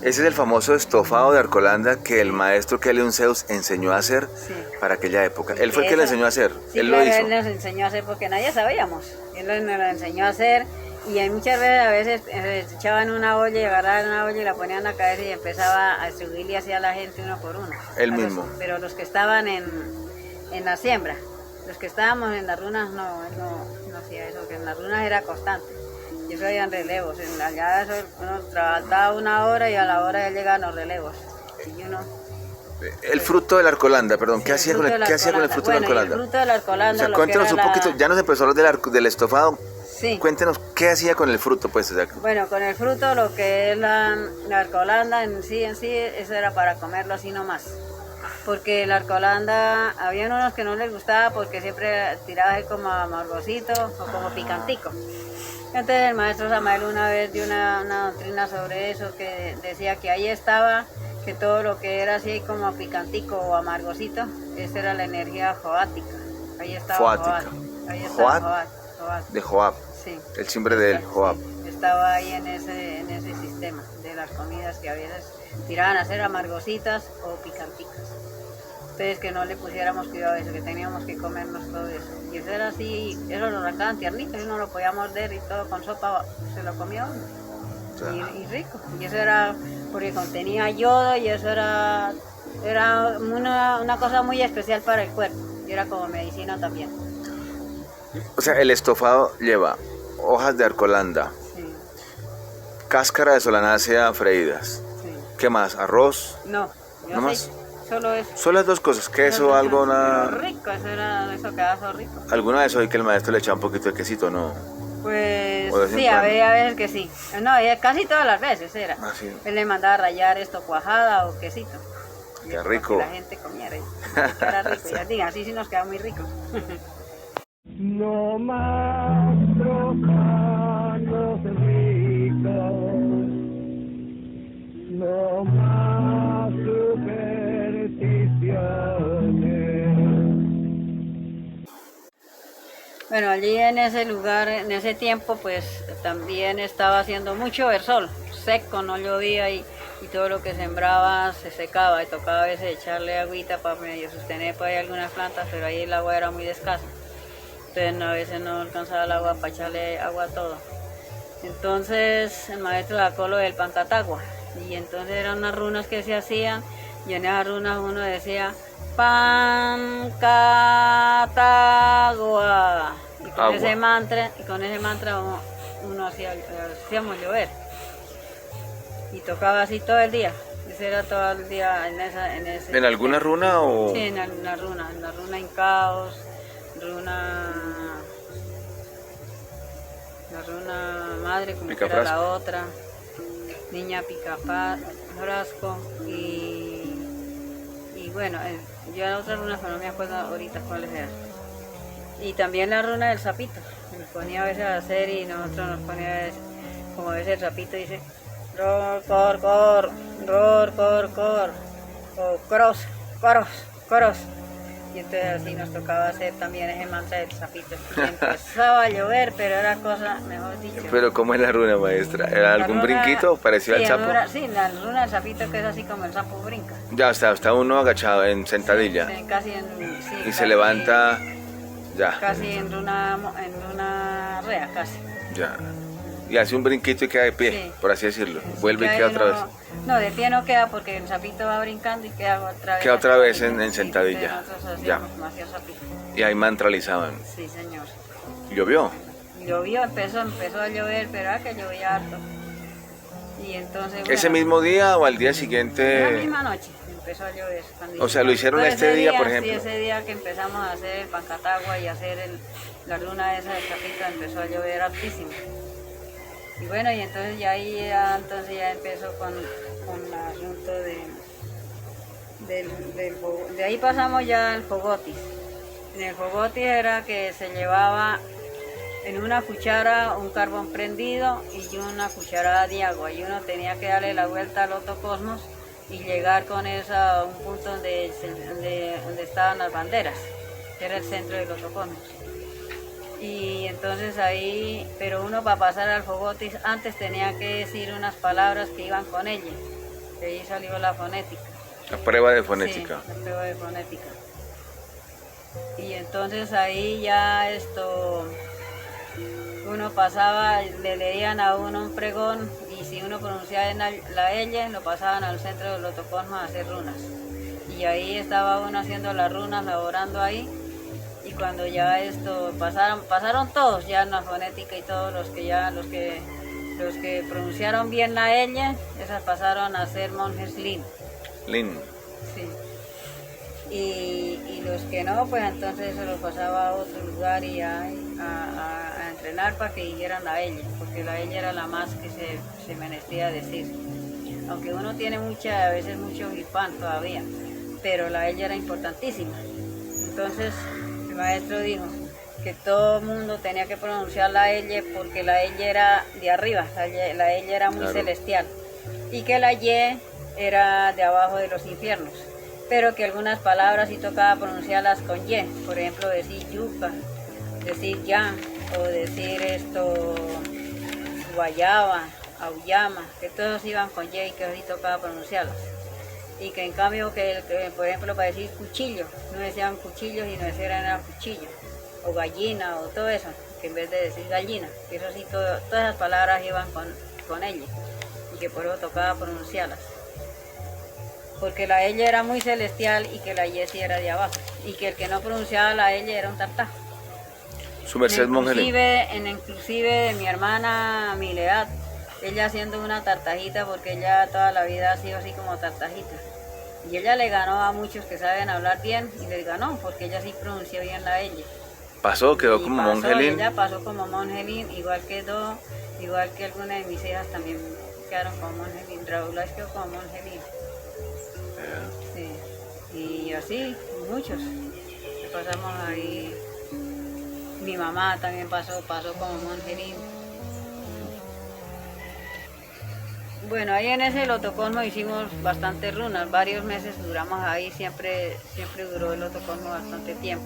Speaker 1: Ese es el famoso estofado de arcolanda que el maestro Kelly Unceus enseñó a hacer para aquella época. Él fue el que le enseñó a hacer,
Speaker 4: sí,
Speaker 1: él lo hizo.
Speaker 4: Él nos enseñó a hacer porque nadie sabíamos, él nos lo enseñó a hacer. Y hay muchas veces echaban una olla y agarraban una olla y la ponían a caer y empezaba a distribuirle hacia la gente uno por uno.
Speaker 1: Él mismo.
Speaker 4: Pero los que estaban en la siembra, los que estábamos en las runas no hacía eso, que en las runas era constante. Y eso habían relevos, allá eso uno trabajaba una hora y a la hora ya llegaban los relevos. Y uno,
Speaker 1: el fruto de la arcolanda, perdón, ¿qué hacía con el fruto de la arcolanda?
Speaker 4: El fruto de la arcolanda.
Speaker 1: O sea, cuéntenos un poquito, ya nos empezó a hablar del estofado.
Speaker 4: Sí.
Speaker 1: Cuéntenos qué hacía con el fruto, pues.
Speaker 4: Bueno, con el fruto, lo que es la arcolanda en sí, eso era para comerlo así nomás. Porque la arcolanda, había unos que no les gustaba porque siempre tiraba así como amargosito o como picantico. Entonces el maestro Samael una vez dio una doctrina sobre eso, que decía que ahí estaba, que todo lo que era así como picantico o amargosito, esa era la energía joática. Ahí estaba Joat. Ahí estaba Joat.
Speaker 1: De Joab.
Speaker 4: Sí.
Speaker 1: El simbre de él, Joab.
Speaker 4: Sí, estaba ahí en ese sistema de las comidas que a veces tiraban a ser amargositas o picanticas. Entonces que no le pusiéramos cuidado a eso, que teníamos que comernos todo eso. Y eso era así, eso lo sacaban tiernito y uno lo podía morder y todo con sopa se lo comía uno. Y rico. Y eso era porque contenía yodo y eso era una cosa muy especial para el cuerpo. Y era como medicina también.
Speaker 1: O sea, el estofado lleva hojas de arcolanda, cáscara de solanácea freídas. Sí. ¿Qué más? ¿Arroz?
Speaker 4: No
Speaker 1: más.
Speaker 4: Solo eso.
Speaker 1: Solo las dos cosas, queso, algo, nada.
Speaker 4: Rico, eso quedaba rico.
Speaker 1: ¿Alguna vez oí que el maestro le echaba un poquito de quesito, no?
Speaker 4: Pues sí, había veces que sí. No, casi todas las veces era.
Speaker 1: Ah, sí.
Speaker 4: Él le mandaba a rallar cuajada o quesito.
Speaker 1: Qué rico.
Speaker 4: Que la gente comiera. Era rico, ya diga, así sí nos queda muy rico.
Speaker 3: No más profanos ricos, no más supersticiones.
Speaker 2: Bueno, allí en ese lugar, en ese tiempo, pues también estaba haciendo mucho el sol, seco, no llovía y todo lo que sembraba se secaba y tocaba a veces echarle agüita para medio sostener por ahí algunas plantas, pero ahí el agua era muy escasa. Entonces a veces no alcanzaba el agua para echarle agua a todo. Entonces el maestro sacó lo del pancatagua y entonces eran unas runas que se hacían y en esas runas uno decía pancatagua y con ese mantra uno hacíamos llover y tocaba así todo el día. Ese era todo el día
Speaker 1: ¿En alguna runa o...?
Speaker 2: Sí, en la runa en caos, la runa madre como que era la otra, niña pica frasco y bueno, yo era otra runa pero no me acuerdo ahorita cuáles eran. Y también la runa del sapito, me ponía a veces a hacer y nosotros nos ponía como a veces el sapito dice ror, cor, o coros. Y entonces así nos tocaba hacer también ese mantra del sapito. Y empezaba a llover, pero era cosa, mejor dicho.
Speaker 1: ¿Pero cómo es la runa, maestra? ¿Era algún brinquito parecido al sapo?
Speaker 2: Sí, la runa del sapito que es así como el sapo brinca.
Speaker 1: Ya está uno agachado en sentadilla.
Speaker 2: Sí, casi
Speaker 1: y se levanta, ya.
Speaker 2: Casi en una rea, casi.
Speaker 1: Ya. Y hace un brinquito y queda de pie, sí, por así decirlo. Vuelve y queda otra vez.
Speaker 2: No, de pie no queda porque el sapito va brincando y queda otra vez.
Speaker 1: Queda otra vez en sentadilla.
Speaker 2: Ya.
Speaker 1: Y ahí mantralizaban.
Speaker 2: Sí, señor.
Speaker 1: ¿Llovió?
Speaker 2: Llovió, empezó a llover, pero era que llovía harto. Y entonces, bueno,
Speaker 1: ¿ese mismo día o al día siguiente?
Speaker 2: La misma noche empezó a llover.
Speaker 1: O sea, lo hicieron este día, por ejemplo.
Speaker 2: Sí, ese día que empezamos a hacer el pancatagua y hacer la luna esa del sapito empezó a llover hartísimo. Y bueno, y entonces ya empezó con el asunto de ahí pasamos ya al fogotis. En el fogotis era que se llevaba en una cuchara un carbón prendido y una cucharada de agua y uno tenía que darle la vuelta al Otocosmos y llegar con esa a un punto donde estaban las banderas, que era el centro del Otocosmos. Y entonces ahí, pero uno para pasar al fogotis antes tenía que decir unas palabras que iban con ella. De ahí salió la fonética.
Speaker 1: La prueba de fonética.
Speaker 2: Sí, la prueba de fonética. Y entonces ahí ya uno pasaba, le leían a uno un pregón y si uno pronunciaba la L, lo pasaban al centro del Otocosmos a hacer runas. Y ahí estaba uno haciendo las runas, laborando ahí. Y cuando ya pasaron todos ya en la fonética y todos los que pronunciaron bien la L, esas pasaron a ser monjes Lin.
Speaker 1: Lin.
Speaker 2: Sí. Y los que no, pues entonces se los pasaba a otro lugar y a entrenar para que dijeran la L, porque la L era la más que se menestía decir. Aunque uno tiene a veces mucho gripán todavía, pero la L era importantísima. Entonces el maestro dijo que todo el mundo tenía que pronunciar la L porque la L era de arriba, la L era muy celestial y que la Y era de abajo de los infiernos, pero que algunas palabras sí tocaba pronunciarlas con Y, por ejemplo decir yuca, decir ya o decir guayaba, auyama, que todos iban con Y y que sí tocaba pronunciarlas. Y que en cambio, por ejemplo, para decir cuchillo, no decían cuchillos y no decían cuchillo, o gallina, o todo eso, que en vez de decir gallina, que eso sí, todas esas palabras iban con ella, y que por eso tocaba pronunciarlas. Porque la L era muy celestial y que la Y sí era de abajo, y que el que no pronunciaba la L era un tartá.
Speaker 1: Su merced monje.
Speaker 2: Inclusive de mi hermana Milead, ella haciendo una tartajita, porque ella toda la vida ha sido así como tartajita. Y ella le ganó a muchos que saben hablar bien, y les ganó, porque ella sí pronunció bien la L.
Speaker 1: Quedó como monje Lin.
Speaker 2: Ella pasó como monje Lin, igual que algunas de mis hijas también quedaron como monje Lin. Raúl quedó como monje Lin. Sí. Y así, muchos. Pasamos ahí. Mi mamá también pasó como monje Lin. Bueno, ahí en ese Otocosmos hicimos bastantes runas, varios meses duramos ahí, siempre duró el Otocosmos bastante tiempo.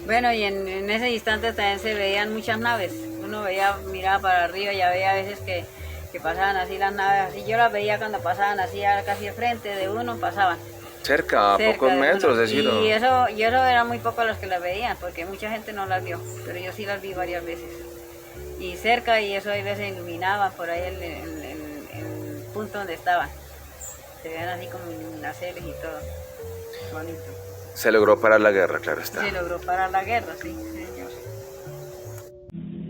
Speaker 4: Bueno, y en ese instante también se veían muchas naves. Uno veía, miraba para arriba y ya veía a veces que pasaban así las naves, así yo las veía cuando pasaban así casi de frente de uno, pasaban.
Speaker 1: Cerca, a
Speaker 4: Cerca
Speaker 1: pocos
Speaker 4: de uno.
Speaker 1: metros, decir.
Speaker 4: Y eso eran muy pocos los que las veían, porque mucha gente no las vio, pero yo sí las vi varias veces. Y cerca, y eso a veces iluminaba por ahí el punto donde estaban. Se veían así como iluminaciones y todo. Bonito.
Speaker 1: Se logró parar la guerra, claro está.
Speaker 4: Se logró parar la guerra, sí, señor.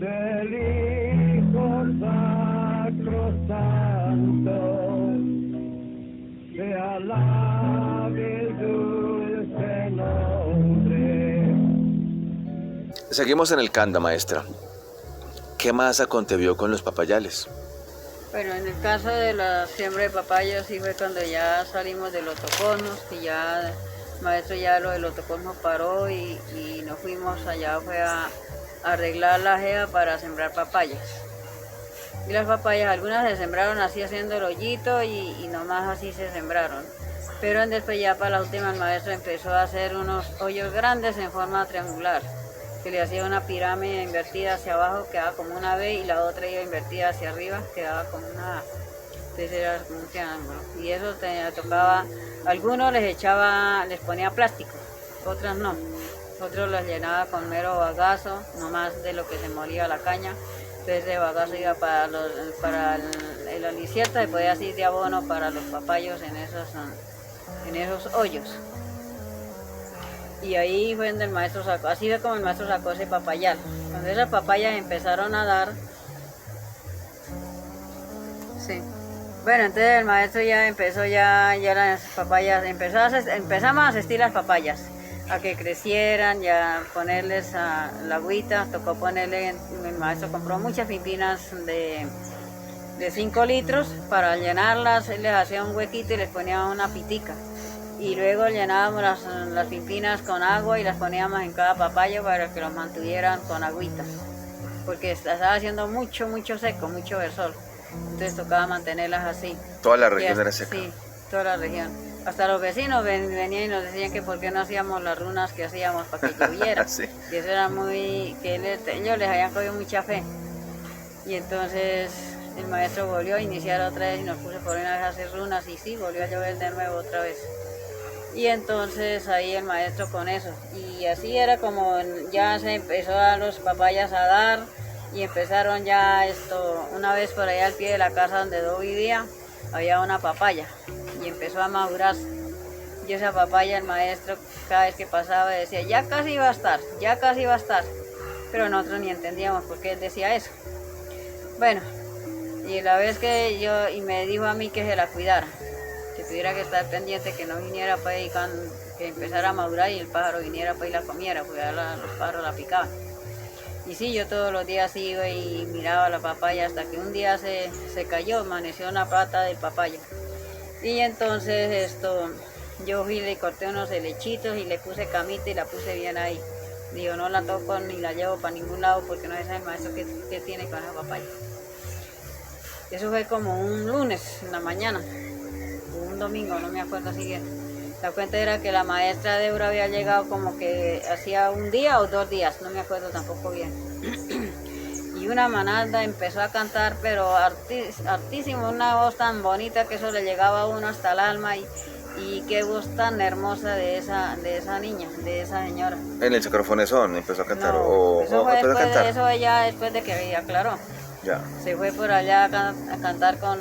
Speaker 3: del Hijo Sacrosanto, se alabe el dulce nombre.
Speaker 1: Seguimos en el Canda, maestra. ¿Qué más aconteció con los papayales?
Speaker 4: Bueno, en el caso de la siembra de papayas sí fue cuando ya salimos de Lotocosmos, que ya el maestro ya lo de Lotocosmos paró y nos fuimos allá, fue a arreglar la jea para sembrar papayas. Y las papayas, algunas se sembraron así haciendo el hoyito y nomás así se sembraron. Pero después ya para la última el maestro empezó a hacer unos hoyos grandes en forma triangular, que le hacía una pirámide invertida hacia abajo, quedaba como una V, y la otra iba invertida hacia arriba, quedaba como una A. Entonces era como un triángulo. Y eso tocaba, algunos les ponía plástico, otros no. Otros los llenaba con mero bagazo, no más de lo que se moría la caña. Entonces el bagazo iba para el aliciente, se podía así de abono para los papayos en esos hoyos. Y ahí fue donde el maestro sacó, así fue como el maestro sacó ese papayal. Cuando esas papayas empezaron a dar, sí. Bueno, entonces el maestro ya empezó ya las papayas, empezamos a asistir las papayas, a que crecieran, ya ponerles la agüita, tocó ponerle, el maestro compró muchas pimpinas de 5 litros para llenarlas, él les hacía un huequito y les ponía una pitica. Y luego llenábamos las pimpinas con agua y las poníamos en cada papayo para que los mantuvieran con agüita, porque estaba haciendo mucho seco, mucho versol, entonces tocaba mantenerlas así.
Speaker 1: Toda la región era seca.
Speaker 4: Sí, toda la región. Hasta los vecinos venían y nos decían que por qué no hacíamos las runas que hacíamos para que lloviera.
Speaker 1: Sí.
Speaker 4: Y eso era ellos les habían cogido mucha fe. Y entonces el maestro volvió a iniciar otra vez y nos puso por una vez a hacer runas y sí, volvió a llover de nuevo otra vez. Y entonces ahí el maestro con eso. Y así era como ya se empezó a los papayas a dar y empezaron ya una vez por allá al pie de la casa donde yo vivía, había una papaya y empezó a madurar. Y esa papaya el maestro cada vez que pasaba decía, ya casi va a estar, ya casi va a estar. Pero nosotros ni entendíamos por qué él decía eso. Bueno, y la vez y me dijo a mí que se la cuidara, que tuviera que estar pendiente, que no viniera para ahí, que empezara a madurar y el pájaro viniera para ahí y la comiera, porque ya los pájaros la picaban. Y sí, yo todos los días iba y miraba la papaya hasta que un día se cayó, amaneció una pata del papaya. Y entonces yo fui y le corté unos helechitos y le puse camita y la puse bien ahí. Digo, no la toco ni la llevo para ningún lado porque no es el maestro que tiene con esa papaya. Eso fue como un lunes en la mañana, o un domingo, no me acuerdo así bien. La cuenta era que la maestra Débora había llegado como que hacía un día o 2 días, no me acuerdo tampoco bien. Y una manada empezó a cantar, pero hartísimo, una voz tan bonita que eso le llegaba a uno hasta el alma y qué voz tan hermosa de esa niña, de esa señora.
Speaker 1: En el saxofonezón empezó a cantar
Speaker 4: No, eso fue
Speaker 1: empezó a cantar.
Speaker 4: eso ella después de que aclaró.
Speaker 1: Ya.
Speaker 4: Se fue por allá a cantar con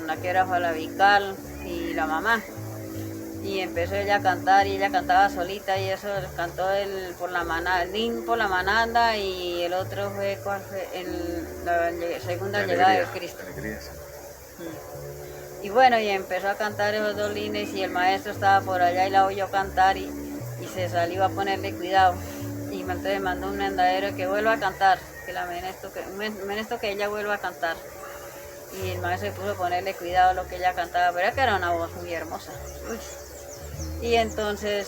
Speaker 4: la que era Juana Vical y la mamá. Y empezó ella a cantar y ella cantaba solita y eso cantó por la manada y el otro fue la segunda llegada de Cristo. Y bueno, y empezó a cantar esos 2 líneas y el maestro estaba por allá y la oyó cantar y se salió a ponerle cuidado. Y entonces mandó un mendadero que vuelva a cantar, que ella vuelva a cantar. Y el maestro se puso a ponerle cuidado a lo que ella cantaba, pero era que era una voz muy hermosa. Uy. Y entonces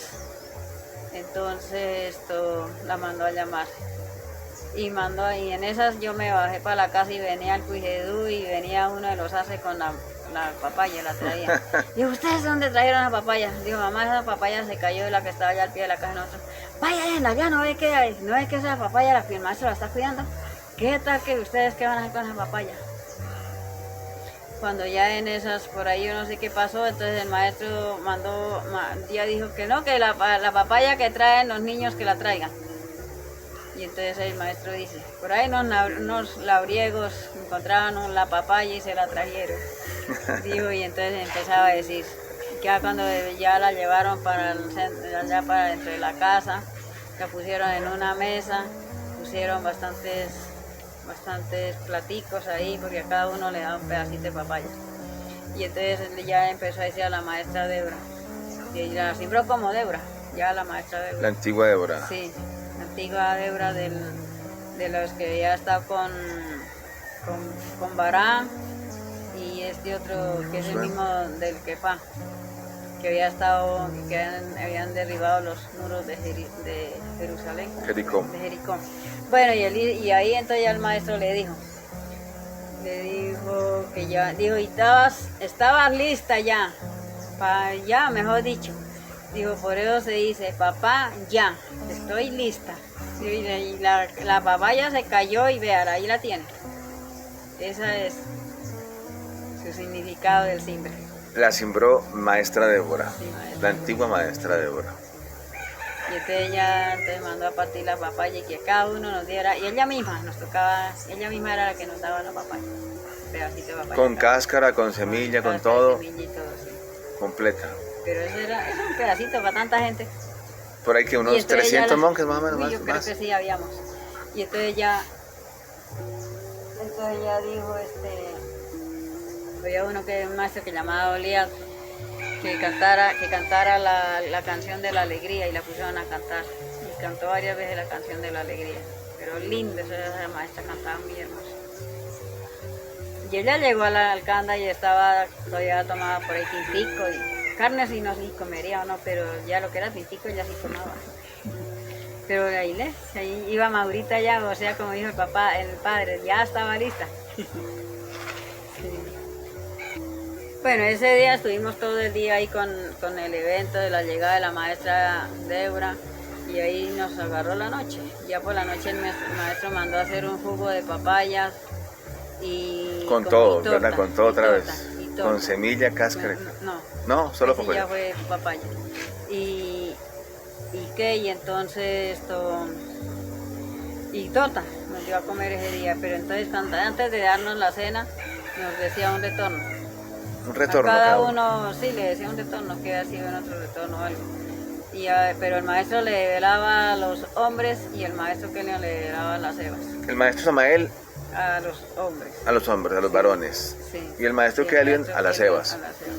Speaker 4: la mandó a llamar. Y en esas yo me bajé para la casa y venía el Cuijedú y venía uno de los haces con la papaya, la traían. Digo, ¿ustedes dónde trajeron la papaya? Digo, mamá, esa papaya se cayó de la que estaba allá al pie de la casa de nosotros. Vaya, allá, no ve que esa papaya la firma se la está cuidando. ¿Qué tal que ustedes qué van a hacer con esa papaya? Cuando ya en esas, por ahí yo no sé qué pasó, entonces el maestro ya dijo que no, que la papaya que traen los niños que la traigan. Y entonces el maestro dice, por ahí unos labriegos encontraron la papaya y se la trajeron. Dijo, y entonces empezaba a decir, ya cuando ya la llevaron para allá para dentro de la casa, la pusieron en una mesa, pusieron bastantes platicos ahí, porque a cada uno le daba un pedacito de papaya. Y entonces ya empezó a decir a la maestra Débora, y la sembró como Débora, ya la maestra Débora.
Speaker 1: La antigua Débora.
Speaker 4: Sí, la antigua Débora de los que ya está con Barán, y este otro que es el mismo del Kefá, que había estado, que habían derribado los muros de Jerusalén.
Speaker 1: Jericó.
Speaker 4: De Jericó. Bueno, y ahí entonces ya el maestro le dijo que ya, dijo, y estabas lista ya, mejor dicho. Dijo, por eso se dice, papá, ya, estoy lista. Y la papaya se cayó y vean, ahí la tiene. Ese es su significado del simbre.
Speaker 1: La sembró maestra Débora,
Speaker 4: Sí, maestra.
Speaker 1: la antigua maestra Débora.
Speaker 4: Y entonces ella mandó a partir la papaya y que cada uno nos diera, y ella misma nos tocaba, ella misma era la que nos daba la papaya, un pedacito de papaya.
Speaker 1: Con cáscara, con semilla, con
Speaker 4: Cáscara,
Speaker 1: todo,
Speaker 4: semilla y todo, sí.
Speaker 1: completa.
Speaker 4: Pero eso era un pedacito para tanta gente.
Speaker 1: Por ahí que
Speaker 4: Y
Speaker 1: unos
Speaker 4: entonces
Speaker 1: 300
Speaker 4: ya
Speaker 1: monjes más o menos,
Speaker 4: Uy,
Speaker 1: más.
Speaker 4: yo creo
Speaker 1: más.
Speaker 4: que sí habíamos. Y entonces ya dijo, había un maestro que llamaba Oliad, que cantara la canción de la alegría, y la pusieron a cantar. Y cantó varias veces la canción de la alegría. Pero lindo, esa maestra cantaba muy hermoso. Y ella llegó a la alcanda y todavía tomaba por ahí tintico, y carne sí no sé si comería o no, pero ya lo que era tintico ya sí tomaba. Pero ahí iba Maurita ya, o sea, como dijo el padre, ya estaba lista. Sí. Bueno, ese día estuvimos todo el día ahí con el evento de la llegada de la maestra Débora, y ahí nos agarró la noche. Ya por la noche el maestro mandó a hacer un jugo de papayas y
Speaker 1: Con todo,
Speaker 4: torta,
Speaker 1: ¿verdad? Con todo otra
Speaker 4: y
Speaker 1: vez.
Speaker 4: torta, y torta.
Speaker 1: Con semilla, cáscara.
Speaker 4: No,
Speaker 1: Solo
Speaker 4: ese
Speaker 1: papaya.
Speaker 4: ya fue papaya. Y entonces y torta nos dio a comer ese día, pero entonces antes de darnos la cena nos decía un retorno.
Speaker 1: Un retorno.
Speaker 4: A cada
Speaker 1: cada
Speaker 4: uno, sí, le decía un retorno, que había sido en otro retorno o algo. Pero el maestro le velaba a los hombres y el maestro Kelion le velaba a las evas.
Speaker 1: El maestro Samael
Speaker 4: A los hombres.
Speaker 1: a los hombres, a los varones.
Speaker 4: Sí.
Speaker 1: Y el maestro
Speaker 4: Y
Speaker 1: Kelion
Speaker 4: maestro
Speaker 1: a las
Speaker 4: Kelion
Speaker 1: evas.
Speaker 4: a las evas.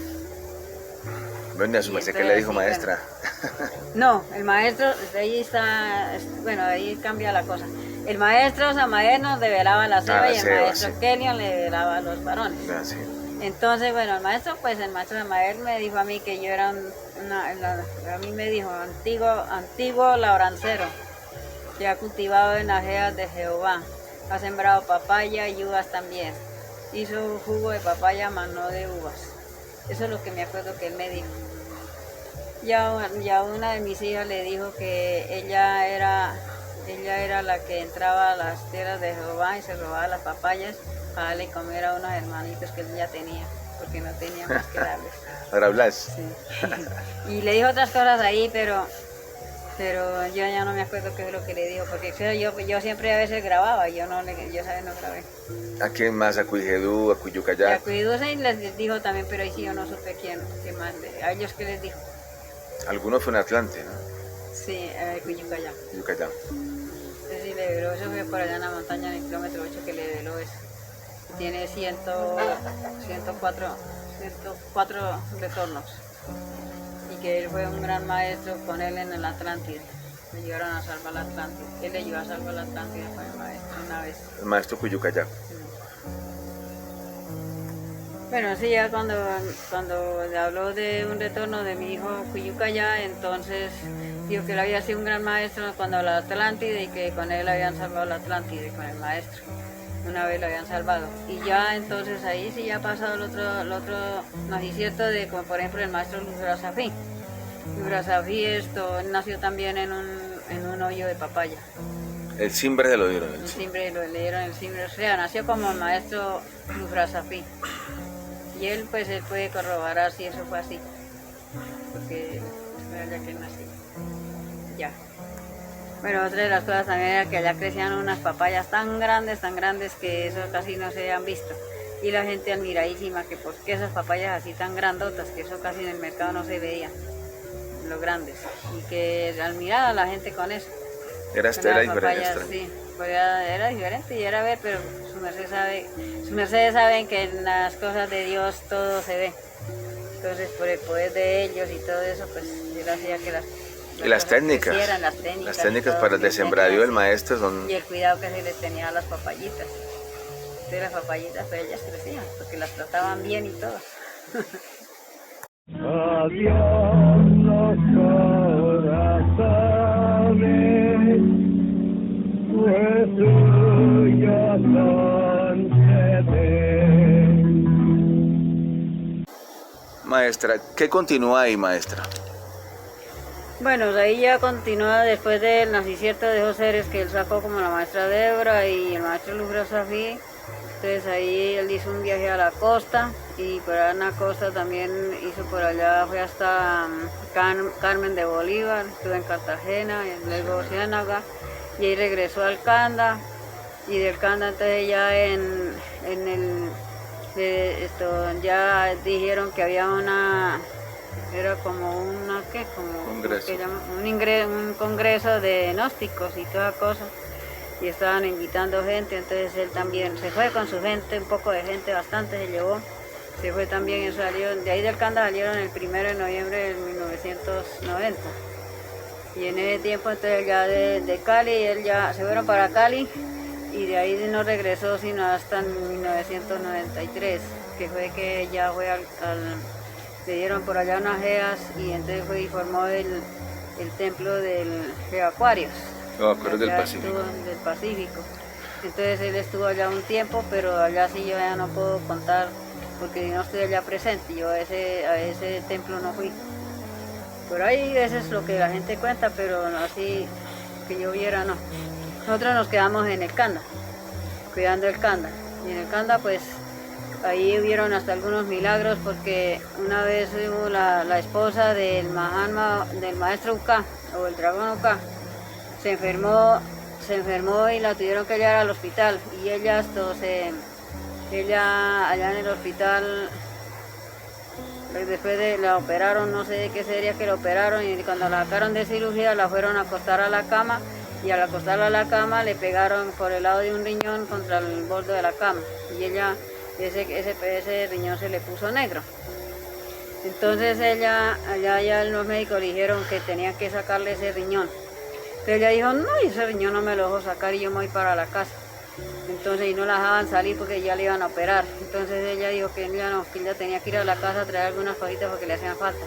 Speaker 1: Bueno, a su
Speaker 4: Y
Speaker 1: merced, ¿qué
Speaker 4: entonces
Speaker 1: le dijo
Speaker 4: así,
Speaker 1: maestra?
Speaker 4: No, el maestro, ahí está, bueno, ahí cambia la cosa. El maestro Samael nos velaba a las evas y
Speaker 1: las
Speaker 4: el
Speaker 1: evas,
Speaker 4: maestro
Speaker 1: sí.
Speaker 4: Kelion le velaba a los varones.
Speaker 1: Ah, sí.
Speaker 4: Entonces, bueno, el maestro Samael me dijo a mí que yo era a mí me dijo, antiguo labrancero, que ha cultivado en las eras de Jehová, ha sembrado papaya y uvas también, hizo jugo de papaya, mas no de uvas. Eso es lo que me acuerdo que él me dijo. Ya una de mis hijas le dijo que ella era la que entraba a las tierras de Jehová y se robaba las papayas para darle comer a unos hermanitos que él ya tenía, porque no tenía más que darles.
Speaker 1: Ahora Blas.
Speaker 4: Sí. Y le dijo otras cosas ahí, pero yo ya no me acuerdo qué es lo que le dijo, porque yo siempre a veces grababa, yo sabes no grabé.
Speaker 1: ¿A quién más? ¿A Cuijedú? ¿A
Speaker 4: Y a
Speaker 1: Cuyucayá?
Speaker 4: Cuiduse les dijo también, pero ahí sí yo no supe qué más, a ellos qué les dijo.
Speaker 1: Algunos fue en Atlante, ¿no?
Speaker 4: Sí, Cuyucaya.
Speaker 1: Cuyucayá.
Speaker 4: Entonces sí le veló, eso fue por allá en la montaña en el kilómetro 8 que le veló eso. Tiene 104 retornos. Y que él fue un gran maestro con él en el Atlántida. Le llevaron a salvar la Atlántida. Él le llevó a salvar la Atlántida con el maestro una vez.
Speaker 1: El maestro Cuyucayá.
Speaker 4: Bueno, sí, ya cuando le habló de un retorno de mi hijo Cuyucayá, entonces dijo que él había sido un gran maestro cuando la Atlántida y que con él habían salvado la Atlántida y con el maestro.
Speaker 2: una vez lo habían salvado. Y ya entonces ahí sí ya ha pasado el otro nacimiento de, como por ejemplo el maestro Luz Brazafí. Luz Brazafí nació también en un hoyo de papaya.
Speaker 1: El cimbre se lo dieron.
Speaker 2: El cimbre, le dieron el cimbre, o sea, nació como el maestro Luz Brazafí. Y él pues él puede corroborar si eso fue así, porque fue allá que nació. Ya. Bueno, otra de las cosas también era que allá crecían unas papayas tan grandes que eso casi no se habían visto. Y la gente admiradísima que por qué esas papayas así tan grandotas, que eso casi en el mercado no se veía, lo grandes. Y que admiraba la gente con eso.
Speaker 1: Era diferente.
Speaker 2: Sí, pues era diferente y era ver, pero sus mercedes saben que en las cosas de Dios todo se ve. Entonces por el poder de ellos y todo eso, pues él hacía que
Speaker 1: las técnicas para el desembradío del maestro son...
Speaker 2: Y el cuidado que se les tenía a las papayitas. Entonces las papayitas pues ellas crecían, porque las trataban bien y todo.
Speaker 3: Adiós los corazones, pues tuyos son sede.
Speaker 1: Maestra, ¿qué continúa ahí, maestra?
Speaker 2: Bueno, de ahí ya continúa después del nacimiento de José Eres, que él sacó como la maestra Débora y el maestro Luz Brazafí. Entonces ahí él hizo un viaje a la costa y por allá en la costa también hizo por allá, fue hasta Carmen de Bolívar, estuvo en Cartagena, y luego Ciénaga y ahí regresó al Canda y del Canda entonces ya ya dijeron que había era como un congreso de gnósticos y toda cosa. Y estaban invitando gente, entonces él también se fue con su gente, un poco de gente, bastante se llevó. Se fue también y salió, de ahí del Canda salieron el 1 de noviembre de 1990. Y en ese tiempo entonces ya de Cali, él ya se fueron para Cali y de ahí no regresó sino hasta 1993, que fue que ya fue le dieron por allá unas geas y entonces fue y formó el templo del Geoacuarios.
Speaker 1: Del Pacífico.
Speaker 2: Del Pacífico. Entonces él estuvo allá un tiempo, pero allá sí yo ya no puedo contar porque no estoy allá presente, yo a ese templo no fui. Por ahí eso es lo que la gente cuenta, pero así que yo viera no. Nosotros nos quedamos en el Canda, cuidando el Canda. Y en el Canda pues ahí hubieron hasta algunos milagros porque una vez hubo la esposa del maestro Uká o el dragón Uká. Se enfermó y la tuvieron que llevar al hospital y ella allá en el hospital después la operaron, no sé de qué sería que la operaron y cuando la sacaron de cirugía la fueron a acostar a la cama y al acostarla a la cama le pegaron por el lado de un riñón contra el borde de la cama y ella ese riñón se le puso negro. Entonces allá ya los médicos le dijeron que tenían que sacarle ese riñón. Pero ella dijo, no, ese riñón no me lo dejo sacar y yo me voy para la casa. Entonces, y no la dejaban salir porque ya le iban a operar. Entonces ella dijo que ella tenía que ir a la casa a traer algunas cositas porque le hacían falta.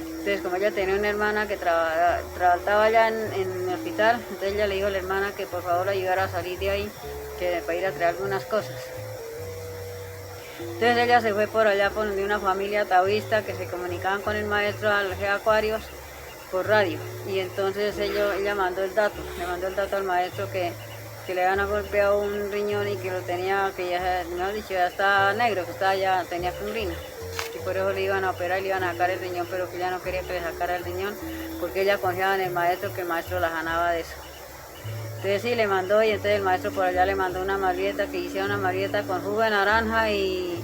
Speaker 2: Entonces, como ella tenía una hermana que trabajaba allá en el hospital, entonces ella le dijo a la hermana que por favor la ayudara a salir de ahí, que para ir a traer algunas cosas. Entonces ella se fue por allá por donde una familia taoísta que se comunicaban con el maestro al Geoacuarios por radio y entonces ella mandó el dato, le mandó el dato al maestro que le habían golpeado un riñón y que lo tenía, que ya, no dicho, ya estaba negro, que tenía fungrina y por eso le iban a operar y le iban a sacar el riñón, pero que ella no quería que le sacara el riñón porque ella confiaba en el maestro, que el maestro la sanaba de eso. Entonces sí, le mandó y entonces el maestro por allá le mandó una malvieta, que hiciera una malvieta con jugo de naranja y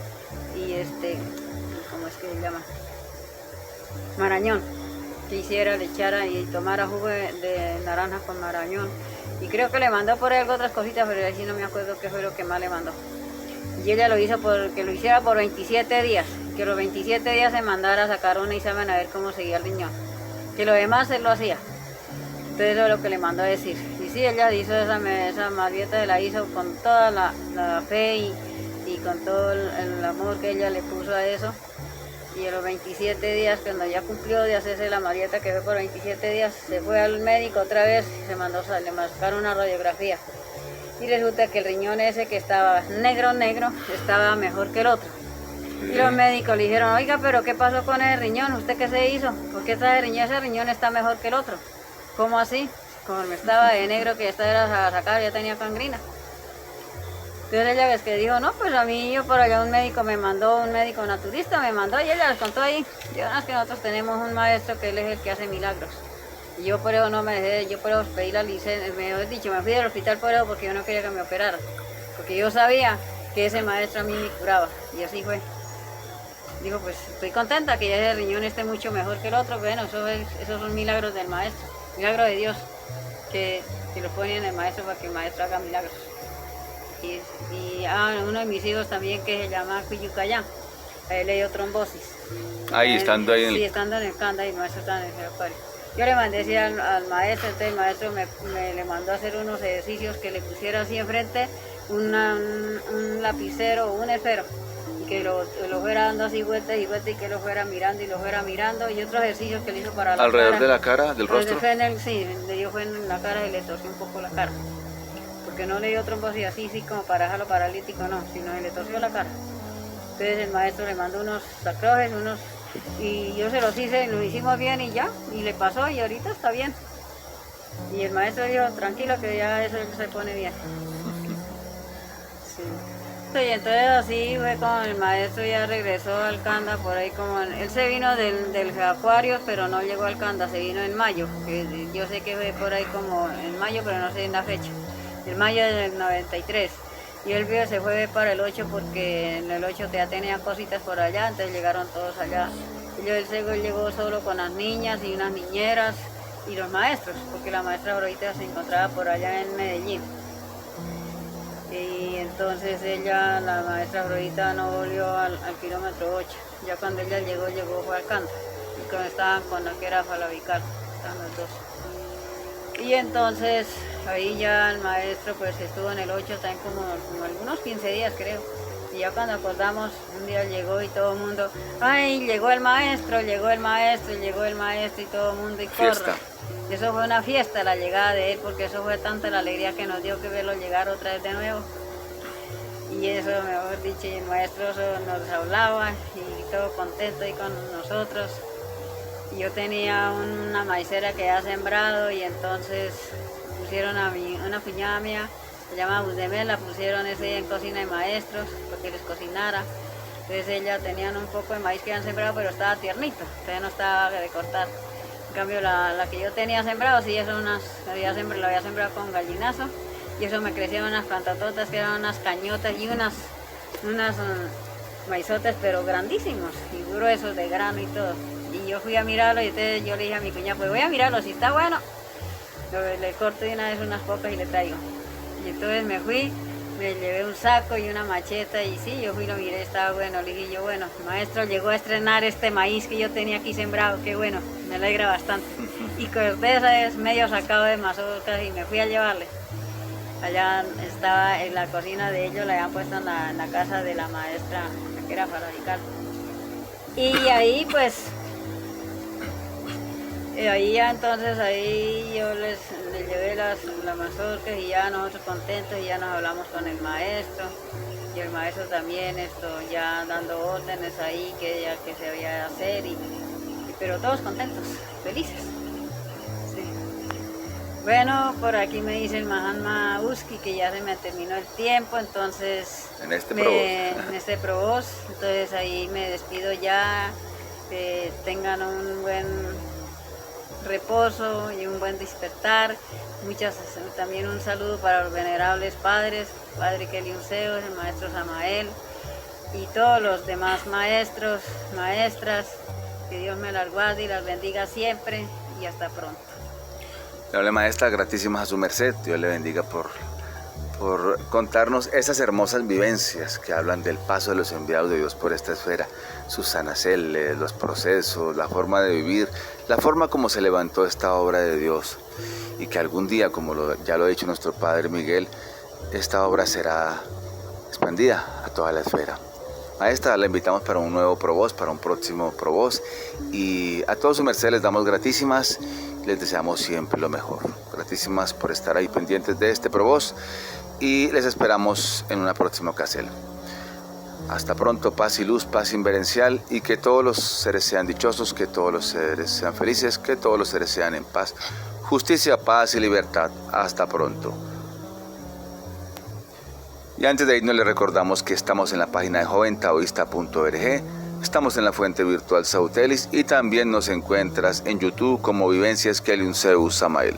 Speaker 2: ¿cómo es que se llama? Marañón. Que hiciera, le echara y tomara jugo de naranja con marañón. Y creo que le mandó por algo otras cositas, pero ahí sí no me acuerdo qué fue lo que más le mandó. Y ella lo hizo que lo hiciera por 27 días, que los 27 días se mandara a sacar un examen a ver cómo seguía el riñón. Que lo demás él lo hacía. Entonces eso es lo que le mandó a decir. Y sí, ella hizo esa malvieta, la hizo con toda la fe y con todo el amor que ella le puso a eso. Y a los 27 días, cuando ya cumplió de hacerse la malvieta, que fue por 27 días, se fue al médico otra vez y le marcaron una radiografía. y resulta que el riñón ese que estaba negro, estaba mejor que el otro. Y los médicos le dijeron, oiga, pero ¿qué pasó con el riñón? ¿Usted qué se hizo? ¿Por qué ese riñón está mejor que el otro? ¿Cómo así? Como me estaba de negro que ya estaba a sacar, ya tenía gangrina. Entonces ella ves que dijo, no, pues a mí yo por allá un médico naturista me mandó y ella les contó ahí. Dijo, no, es que nosotros tenemos un maestro que él es el que hace milagros. Y yo por eso no me dejé, yo por eso pedí la licencia, me fui del hospital por eso porque yo no quería que me operaran. Porque yo sabía que ese maestro a mí me curaba y así fue. Digo, pues estoy contenta que ya ese riñón esté mucho mejor que el otro. Bueno, esos son milagros del maestro, milagros de Dios, que lo pone en el maestro para que el maestro haga milagros. Y uno de mis hijos también, que se llama Cuyucayán, a él le dio trombosis.
Speaker 1: Ahí, estando ahí en el...
Speaker 2: Sí, estando en el Canda, y el maestro está en el Geopario. Yo le mandé así al maestro, entonces el maestro le mandó a hacer unos ejercicios que le pusiera así enfrente un lapicero o un esfero, y que lo fuera dando así vueltas y vueltas, y que lo fuera mirando y lo fuera mirando, y otros ejercicios que le hizo para la
Speaker 1: ¿Alrededor
Speaker 2: cara.
Speaker 1: de la cara, del rostro?
Speaker 2: Sí, le dio fue en la cara y le torció un poco la cara. Porque no le dio trombosis así como para dejarlo paralítico, no, sino le torció la cara. Entonces el maestro le mandó unos sacrojes, y yo se los hice, lo hicimos bien y ya, y le pasó y ahorita está bien. Y el maestro dijo, tranquilo que ya eso se pone bien. Sí. Y entonces así fue como el maestro ya regresó al Canda, por ahí como, él se vino del Acuarios, pero no llegó al Canda, se vino en mayo, que yo sé que fue por ahí como en mayo, pero no sé en la fecha. El mayo del 93, y él se fue para el 8 porque en el 8 ya tenía cositas por allá, entonces llegaron todos allá. Y él llegó solo con las niñas y unas niñeras y los maestros, porque la maestra Aurorita se encontraba por allá en Medellín. Y entonces la maestra Aurorita no volvió al kilómetro 8, ya cuando ella llegó fue al Canta, y cuando estaban con la que era Falavical, estaban los dos. Y entonces ahí ya el maestro pues estuvo en el 8 también como algunos 15 días creo. Y ya cuando acordamos, un día llegó y todo el mundo, ay, llegó el maestro y todo el mundo y corre. Eso fue una fiesta la llegada de él, porque eso fue tanta la alegría que nos dio que verlo llegar otra vez de nuevo. Y eso, mejor dicho, y el maestro nos hablaba y todo contento ahí con nosotros. Yo tenía una maicera que había sembrado y entonces pusieron a una cuñada mía, se llama Budemel, la pusieron ese día en cocina de maestros porque les cocinara. Entonces ella tenían un poco de maíz que habían sembrado, pero estaba tiernito, todavía no estaba de cortar. En cambio la que yo tenía sembrado, sí, eso lo había sembrado con gallinazo, y eso me crecían unas plantatotas que eran unas cañotas y unas maizotes pero grandísimos y gruesos de grano y todo. Y yo fui a mirarlo y entonces yo le dije a mi cuñada, pues voy a mirarlo, si está bueno, le corto de una vez unas pocas y le traigo. Y entonces me fui, me llevé un saco y una macheta y sí, yo fui y lo miré, estaba bueno. Le dije yo, bueno, el maestro llegó a estrenar este maíz que yo tenía aquí sembrado, qué bueno, me alegra bastante. Y corté esa vez medio sacado de mazorcas y me fui a llevarle. Allá estaba en la cocina de ellos, la habían puesto en la casa de la maestra, que era Falavical. Y ahí pues... ahí ya entonces ahí yo les llevé las mazorcas y ya nosotros contentos y ya nos hablamos con el maestro y el maestro también ya dando órdenes ahí que se había de hacer pero todos contentos, felices. Sí. Bueno, por aquí me dice el Mahatma Uski que ya se me terminó el tiempo, entonces
Speaker 1: en este
Speaker 2: probos, entonces ahí me despido ya, que tengan un buen reposo y un buen despertar. También un saludo para los venerables padres, Padre Kelly Unseos, el maestro Samael y todos los demás maestros, maestras, que Dios me las guarde y las bendiga siempre y hasta pronto.
Speaker 1: Hola maestra, gratísimas a su merced, Dios le bendiga por contarnos esas hermosas vivencias que hablan del paso de los enviados de Dios por esta esfera, sus anaceles, los procesos, la forma de vivir, la forma como se levantó esta obra de Dios, y que algún día, como ya lo ha dicho nuestro Padre Miguel, esta obra será expandida a toda la esfera. Maestra, la invitamos para un nuevo Provoz, para un próximo Provoz, y a todos sus mercedes les damos gratísimas, les deseamos siempre lo mejor. Gratísimas por estar ahí pendientes de este Provoz. y les esperamos en una próxima ocasión. Hasta pronto, paz y luz, paz inverencial, y que todos los seres sean dichosos, que todos los seres sean felices, que todos los seres sean en paz, justicia, paz y libertad. Hasta pronto. Y antes de irnos les recordamos que estamos en la página de joventaoísta.org, estamos en la fuente virtual Sautelis y también nos encuentras en YouTube como Vivencias Keliun Zeus Samael.